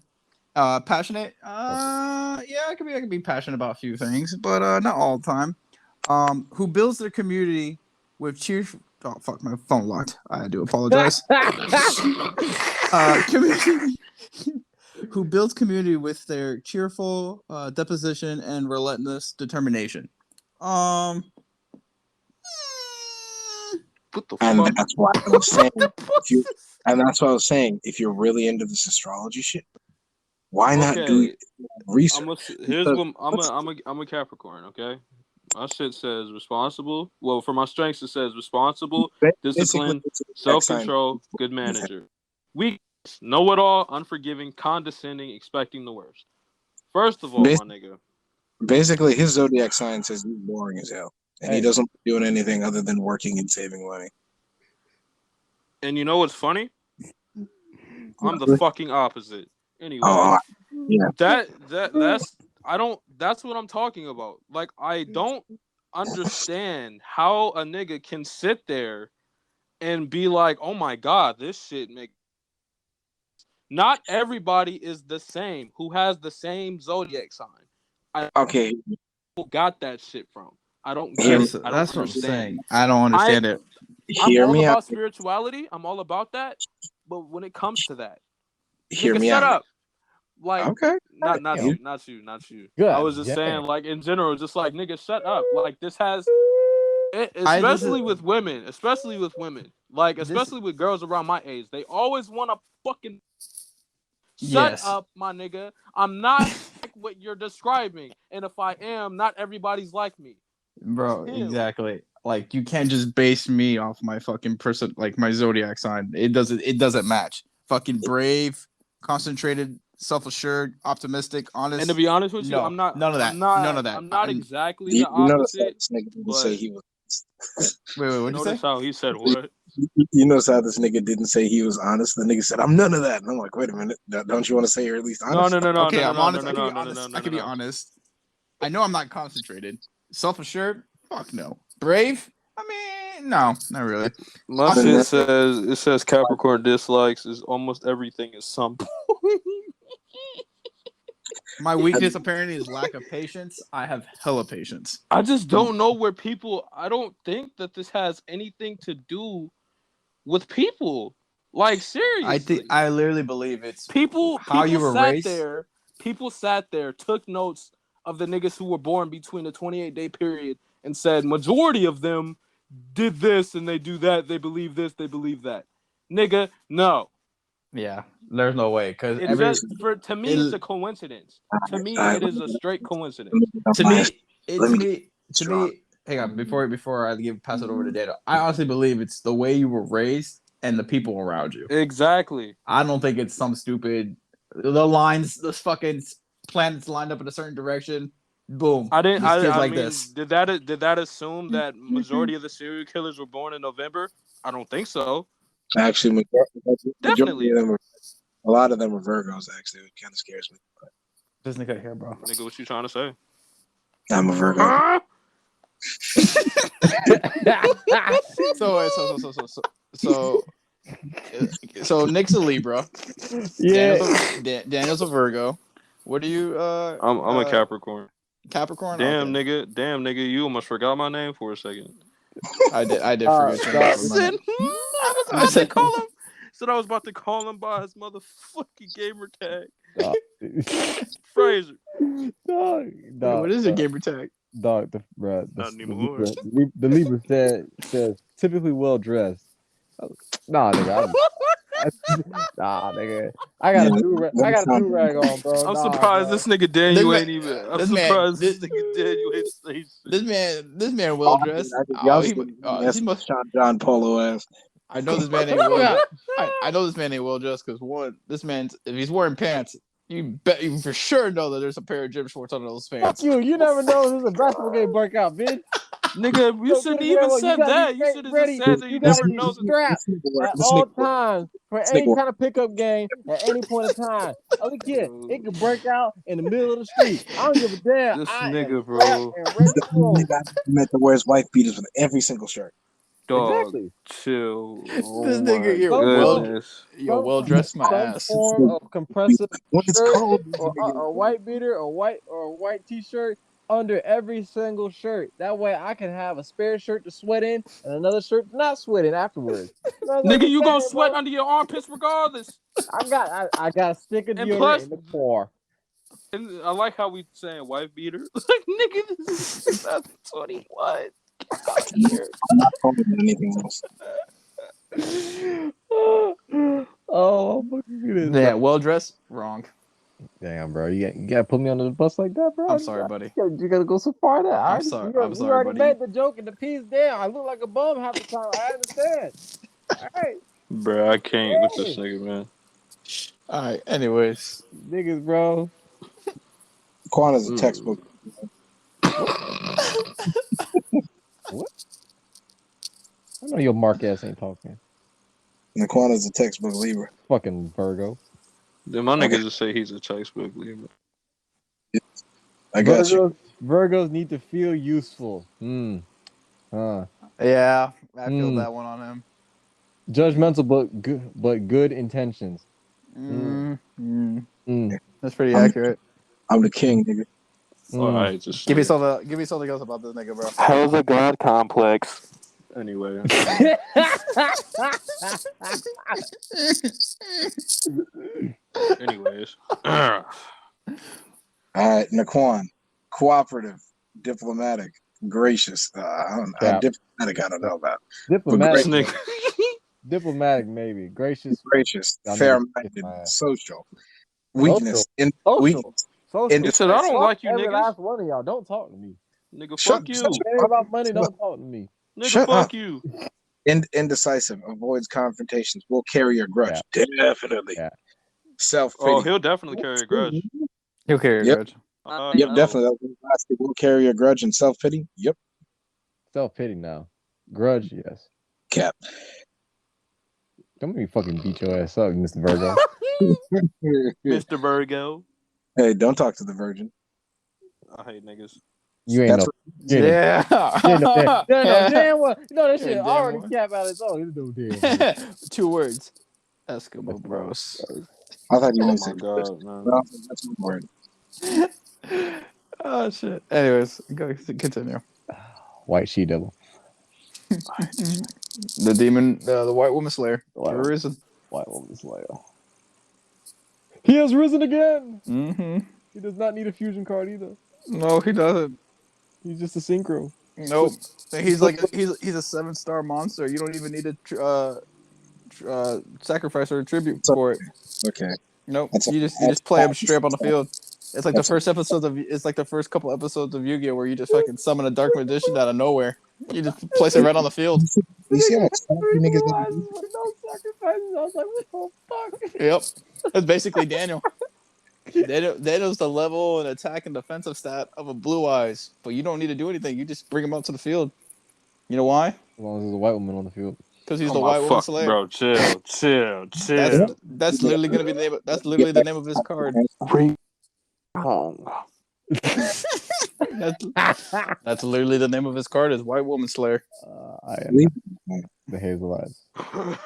Passionate. Yeah, I could be passionate about a few things, but not all the time. Who builds their community with cheerful. Oh fuck, my phone locked. I do apologize. Who builds community with their cheerful disposition and relentless determination. What the and fuck? that's why I was saying, if you're really into this astrology shit, why not do research? I'm a Capricorn, okay? My shit says responsible. Well, for my strengths, it says responsible, disciplined, self-control, good manager. Weak, know-it-all, unforgiving, condescending, expecting the worst. First of all, my nigga. Basically, his zodiac sign says he's boring as hell. And he doesn't do anything other than working and saving money. And you know what's funny? I'm the fucking opposite. Anyway, that's what I'm talking about. Like, I don't understand how a nigga can sit there and be like, "Oh my god, this shit make." Not everybody is the same who has the same zodiac sign. I got that shit from. I don't get it. I don't that's what I'm understand. saying. I don't understand it. I'm all about spirituality. I'm all about that. But when it comes to that, shut up. Like, not you. Good. I was just saying, like, in general, just like, nigga, shut up. Like, this has, especially with women, like, especially with girls around my age, they always want to fucking shut up, my nigga. I'm not like what you're describing, and if I am, not everybody's like me. Bro, exactly. Like, you can't just base me off my fucking person, like my zodiac sign. It doesn't match. Fucking brave, concentrated, self-assured, optimistic, honest. And to be honest with you, I'm not none of that. I'm not exactly the opposite. Say he was. Wait, what'd you say? Notice how he said what? You notice how this nigga didn't say he was honest? The nigga said, "I'm none of that." And I'm like, wait a minute. Don't you want to say you're at least No, honest? no. Okay, I'm honest. I No. can be honest. I know I'm not concentrated. Self-assured? Fuck no. Brave? I mean, no, not really. My shit says Capricorn dislikes is almost everything is some. My weakness apparently is lack of patience. I have hella patience. I just don't know where people. I don't think that this has anything to do with people. Like seriously, I literally believe it's people how you were sat raised. there. People sat there, took notes of the niggas who were born between the 28-day period, and said majority of them did this and they do that. They believe this. They believe that. Nigga, no. Yeah, there's no way because It's just to me, it's a coincidence. To me, it is a straight coincidence. To me. Hang on, before I pass it over to Data, I honestly believe it's the way you were raised and the people around you. Exactly. I don't think it's some stupid the fucking planets lined up in a certain direction. Boom. I didn't. I mean, this. Did that assume that majority of the serial killers were born in November? I don't think so. Actually, Definitely. A lot of them were Virgos. Actually, it kind of scares me. This nigga here, bro. Nigga, what you trying to say? I'm a Virgo. Huh? So Nick's a Libra. Yeah. Daniel's a Virgo. What are you? I'm a Capricorn. Capricorn. Damn, okay. nigga, you almost forgot my name for a second. I did forget your name. I said call him. Said I was about to call him by his motherfucking gamer tag. Fraser. Dog, what is your gamer tag? Dog, Not anymore. The Libra says typically well dressed. Nah, nigga. Nigga. I got a do rag on, bro. I'm surprised bro. this nigga Daniel ain't even. I'm surprised this nigga Daniel ain't say shit. This man well dressed. He must John Polo ass. I know this man ain't well. I know this man ain't well dressed because one, this man, if he's wearing pants, you for sure know that there's a pair of gym shorts under those pants. Fuck you! You never know this is a basketball game breakout, bitch. Nigga, you shouldn't even said that. You should have just said that you never know. Strapped at all times for any kind of pickup game at any point in time. Look here, it could break out in the middle of the street. I don't give a damn. This nigga, bro. Meant to wear his wife beaters with every single shirt. Dog, exactly. Chill. This nigga here, well dressed my ass. Some form of compressive When it's shirt cold, or a white beater or a white t-shirt under every single shirt. That way I can have a spare shirt to sweat in and another shirt to not sweat in afterwards. Nigga, you gonna sweat under your armpits regardless. I got a stick of deodorant in the car. And I like how we saying wife beater. Like nigga, this is 2021. I'm not talking about anything else. Oh my goodness. Yeah, well dressed, wrong. Damn, bro, you gotta put me under the bus like that, bro. I'm sorry, buddy. You gotta go so far there. I'm sorry, you already made the joke and the piece down. I look like a bum half the time. I understand. All right, bro, I can't with this nigga, man. All right, anyways, niggas, bro. Quan is a textbook. What? I know your mark ass ain't talking. Quan is a textbook Libra. Fucking Virgo. Then my niggas just say he's a textbook Libra. I got you. Virgos need to feel useful. Yeah, I feel that one on him. Judgmental, but good intentions. That's pretty accurate. I'm the king, nigga. All right, just give me something else about this nigga, bro. Hell's a god complex. Anyway. Anyways. All right, Naquan. Cooperative, diplomatic, gracious. Diplomatic, I don't know about. Diplomatic, maybe. Gracious, fair-minded, social. Weakness. Weakness. Social. He said, I don't like you, every niggas. last one of y'all. Don't talk to me. Nigga, fuck you. About money, don't talk to me. Nigga, fuck you. Indecisive, avoids confrontations, will carry a grudge. Yeah. Definitely. Yeah. Self-pity. Oh, he'll definitely carry a grudge. He'll carry a grudge. Definitely. Will carry a grudge and self-pity. Yep. Self-pity now. Grudge, yes. Cap. Don't make me fucking beat your ass up, Mr. Virgo. Mr. Virgo. Hey, don't talk to the virgin. I hate niggas. You ain't That's no. You ain't Yeah. no damn well. You know that shit Damn already well. cap out its own. You no damn well. 2 words. Eskimo bros. I thought you Oh meant my to. god, man. But I was like, that's one word. Oh shit. Anyways, go continue. White she devil. The demon, the white woman slayer. White True reason. woman slayer. He has risen again. Mm-hmm. He does not need a fusion card either. No, he doesn't. He's just a synchro. Nope. He's like he's a 7-star monster. You don't even need to sacrifice or a tribute So, for it. okay. Nope. That's You just play him straight up on the field. It's like the first episodes of the first couple episodes of Yu-Gi-Oh where you just fucking summon a dark magician out of nowhere. You just place it right on the field. You see how much stuff you niggas gotta do? With no sacrifices. I was like, what the fuck? Yep. That's basically Daniel. Daniel's the level and attack and defensive stat of a Blue Eyes, but you don't need to do anything. You just bring him out to the field. You know why? As long as there's a white woman on the field. Because he's Oh the my white woman fuck, slayer. bro. Chill. That's literally gonna be the name. That's literally the name of his card. That's literally the name of his card. Is White Woman Slayer. I am the Hazel Eyes.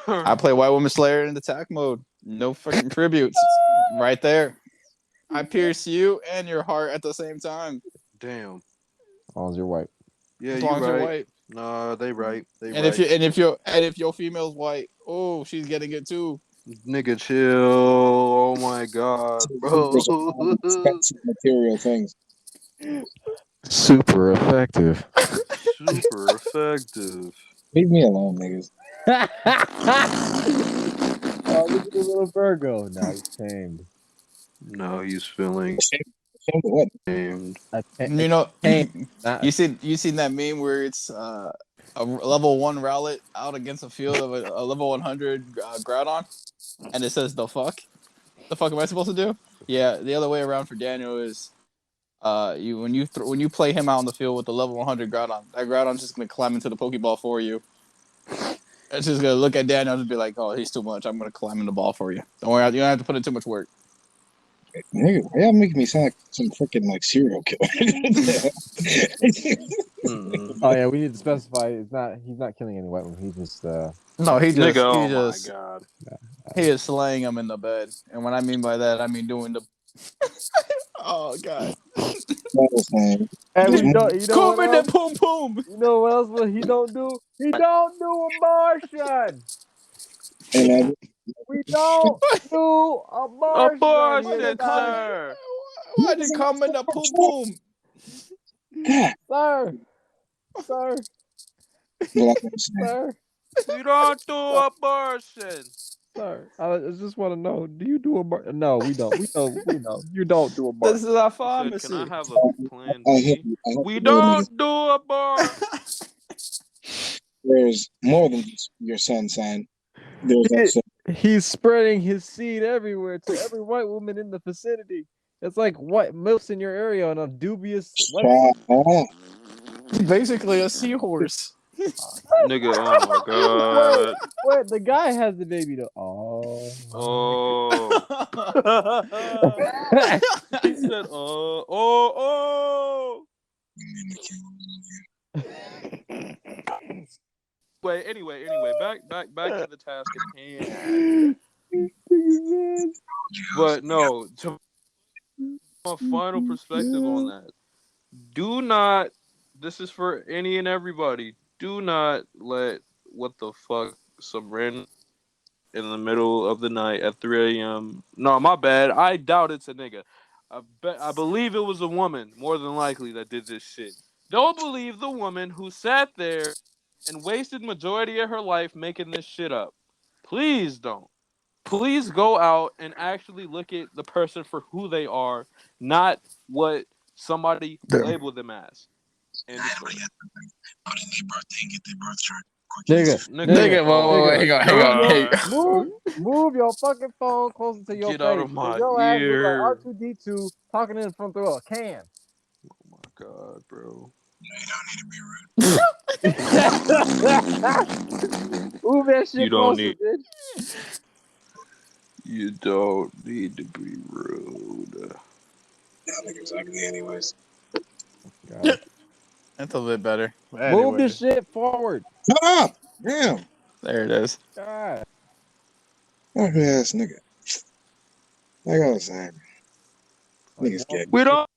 I play White Woman Slayer in attack mode. No fucking tributes. Right there. I pierce you and your heart at the same time. Damn. As long as you're white. Yeah, As you long as you're right. white. Nah, they right. They And right. if your female's white, oh, she's getting it too. Nigga, chill. Oh my god, bro. Expensive material things. Super effective. Super effective. Leave me alone, niggas. Oh, look at the little Virgo. Now he's tamed. No, he's feeling Ashamed of what? tamed. You know, Not you seen that meme where it's a level 1 Rowlet out against a field of a level 100 Groudon, and it says the fuck am I supposed to do? Yeah, the other way around for Daniel is when you play him out on the field with the level 100 Groudon, that Groudon's just gonna climb into the Pokeball for you. It's just gonna look at Daniel and be like, "Oh, he's too much. I'm gonna climb in the ball for you. Don't worry, you don't have to put in too much work." Nigga, why y'all making me sound like some freaking like serial killer? Oh yeah, we need to specify. He's not killing any white women. He's just No, he Nigga, oh he just my god. he is slaying him in the bed, and what I mean by that, I mean doing the. Oh god! And we don't. You know Come what in else? the poom poom. You know what else? What he don't do? He don't do abortion. And We don't do abortion. Abortion, sir. Why'd you come in the poom poom? Sir. Sir. We don't do abortion. Sir, I just want to know: do you do abortion? No, we don't. We know. You don't do abortion. This is our Said, pharmacy. can I have a plan B? We don't do abortion. There's more than just your sun sign. There's also He's spreading his seed everywhere to every white woman in the vicinity. It's like white milfs in your area on a dubious website. Basically a seahorse. Nigga, oh my god. Wait, the guy has the baby though. Oh. He said, oh. Wait, anyway, back to the task at hand. But no, to my final perspective on that. Do not, this is for any and everybody, do not let what the fuck some random in the middle of the night at 3 a.m. No, my bad. I doubt it's a nigga. I believe it was a woman, more than likely, that did this shit. Don't believe the woman who sat there and wasted majority of her life making this shit up. Please don't. Please go out and actually look at the person for who they are, not what somebody labeled them as. And put in their birthday and get their birth chart. Nigga, hang on. Move your fucking phone closer to your Get face. out of my your ass ear. look like R2D2 talking in from through a can. Oh my god, bro. You don't need to be rude. Move that shit You don't closer, need. bitch. You don't need to be rude. Yeah, like exactly. Anyways. God. That's a bit better. But Move anyway, this shit forward. Shut up! Damn. there it is. God. Ugly ass nigga. Like I was saying. Like, Niggas get We don't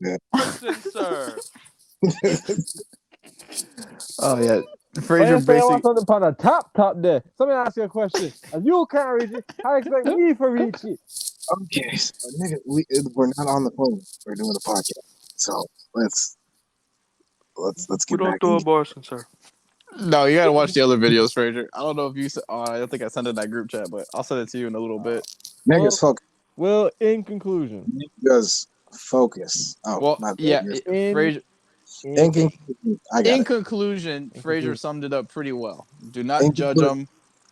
that. person, sir. Oh yeah, But Fraser I say I want basically. something upon the top there. Let me ask you a question. If you can't reach it, how you expect me to reach it? Okay, so nigga, we're not on the phone. We're doing a podcast. So let's We get don't back do in. abortion, sir. No, you gotta watch the other videos, Fraser. I don't know if you. I don't think I sent it in that group chat, but I'll send it to you in a little bit. Niggas focus. Well, in conclusion, Niggas focus. Oh, Well, my bad. yeah, in, In conclusion, I got in it. conclusion, In Fraser conclusion. summed it up pretty well. Do not In judge conclusion,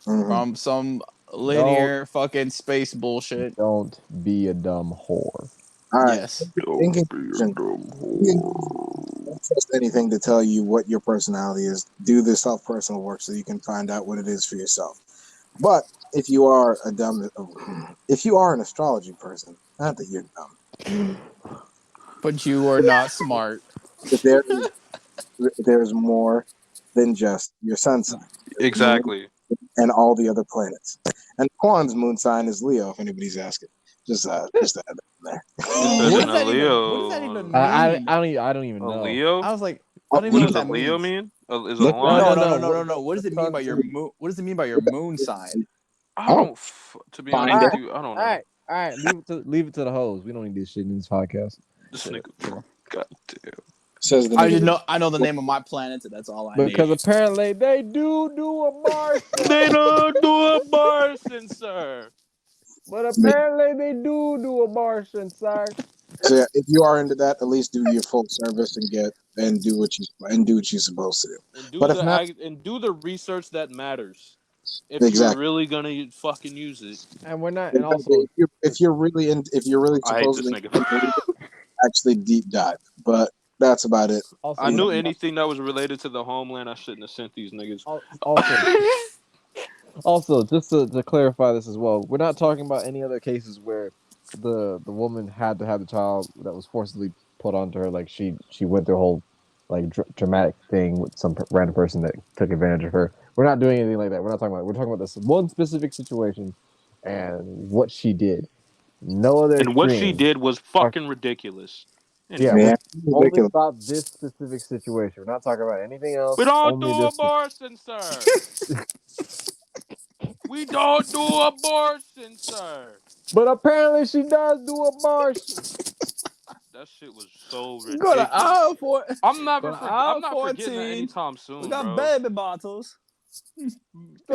them from some linear fucking space bullshit. don't be a dumb whore. all right. Yes. In Don't be a conclusion, dumb don't whore. trust anything to tell you what your personality is. Do the self-personal work so you can find out what it is for yourself. But if you are an astrology person, not that you're dumb, But you are not smart. but there's more than just your sun sign. There's moon Exactly. and all the other planets. And Quan's moon sign is Leo, if anybody's asking. Just add that in there. It says What in does a that even? What does that Leo. even I mean? don't even A know. Leo? I was like, Oh, I don't even What know does what a that Leo means. mean? Is a Look- lion? No. What does it mean by your moon? What does it mean by your moon sign? I don't. To be Find honest it. with you, I don't know. All right. Leave it to the hoes. We don't need this shit in this podcast. This nigga. God damn. Says the I nigga. just know. I know the name of my planets, and that's all I Because need. apparently they do a Mars sign. They don't do abortion, sir. But apparently they do a Martian, sir. So yeah, if you are into that, at least do your full service and do what you're supposed to do. And do But if not, do the research that matters. If you're exactly. really gonna fucking use it. And we're not. And also, If you're really I hate this supposedly nigga. actually deep dive. But that's about it. also, I knew anything that was related to the homeland, I shouldn't have sent these niggas. Also, just to clarify this as well, we're not talking about any other cases where the woman had to have the child that was forcibly put onto her. Like she went through a whole like dramatic thing with some random person that took advantage of her. We're not doing anything like that. We're not talking about. We're talking about this one specific situation and what she did. No other. And what she extremes. did was fucking ridiculous. Yeah, Yeah, only ridiculous. about this specific situation. We're not talking about anything else. We don't only do this. abortion, sir. We don't do abortion, sir. But apparently she does do abortion. That shit was so Go to ridiculous. aisle for. I'm not Go to forgetting aisle that 14. anytime soon, We got bro. baby bottles.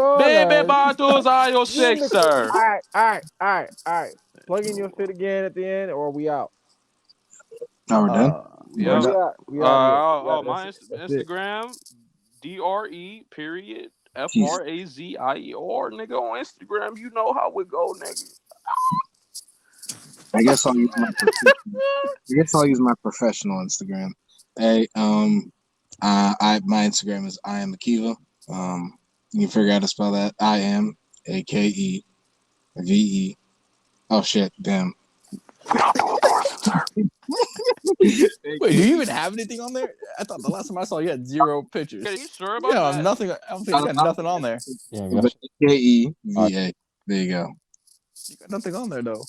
Baby bottles aisle 6, sir. All right. Plug in your shit again at the end, or we out. Now we're done. Yeah. We out. We out. My That's it. Instagram, DRE.FRAZIER, nigga, on Instagram. You know how we go, nigga. I guess I'll use my professional Instagram. Hey, my Instagram is I am Akiva. You can figure out how to spell that. I am AKEVE. Oh shit, damn. Wait, do you even have anything on there? I thought the last time I saw you had 0 pictures. Are you sure about Yeah, that? nothing. I don't think you got nothing on there. Yeah, AKEVA. There you go. You got nothing on there though.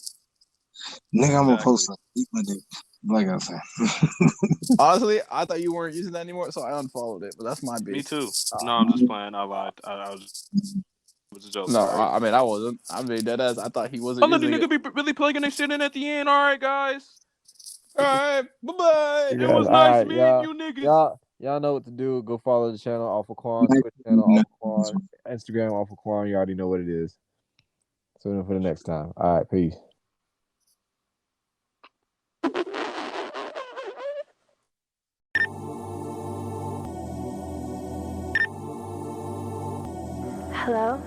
Nigga, I'm gonna post like eat my dick. Like I said. Honestly, I thought you weren't using that anymore, so I unfollowed it. But that's my beef. Me too. No, I'm just playing. I lied. It was a joke. No, right? I mean I wasn't. I mean dead ass. I thought he wasn't. I'll let the using nigga it. be really plugging their shit in at the end. All right, guys. All right, bye bye. It was nice meeting you niggas. Y'all know what to do. Go follow the channel, AllForQuan, Twitch channel, AllForQuan, Instagram, AllForQuan. You already know what it is. Tune in for the next time. All right, peace. Hello?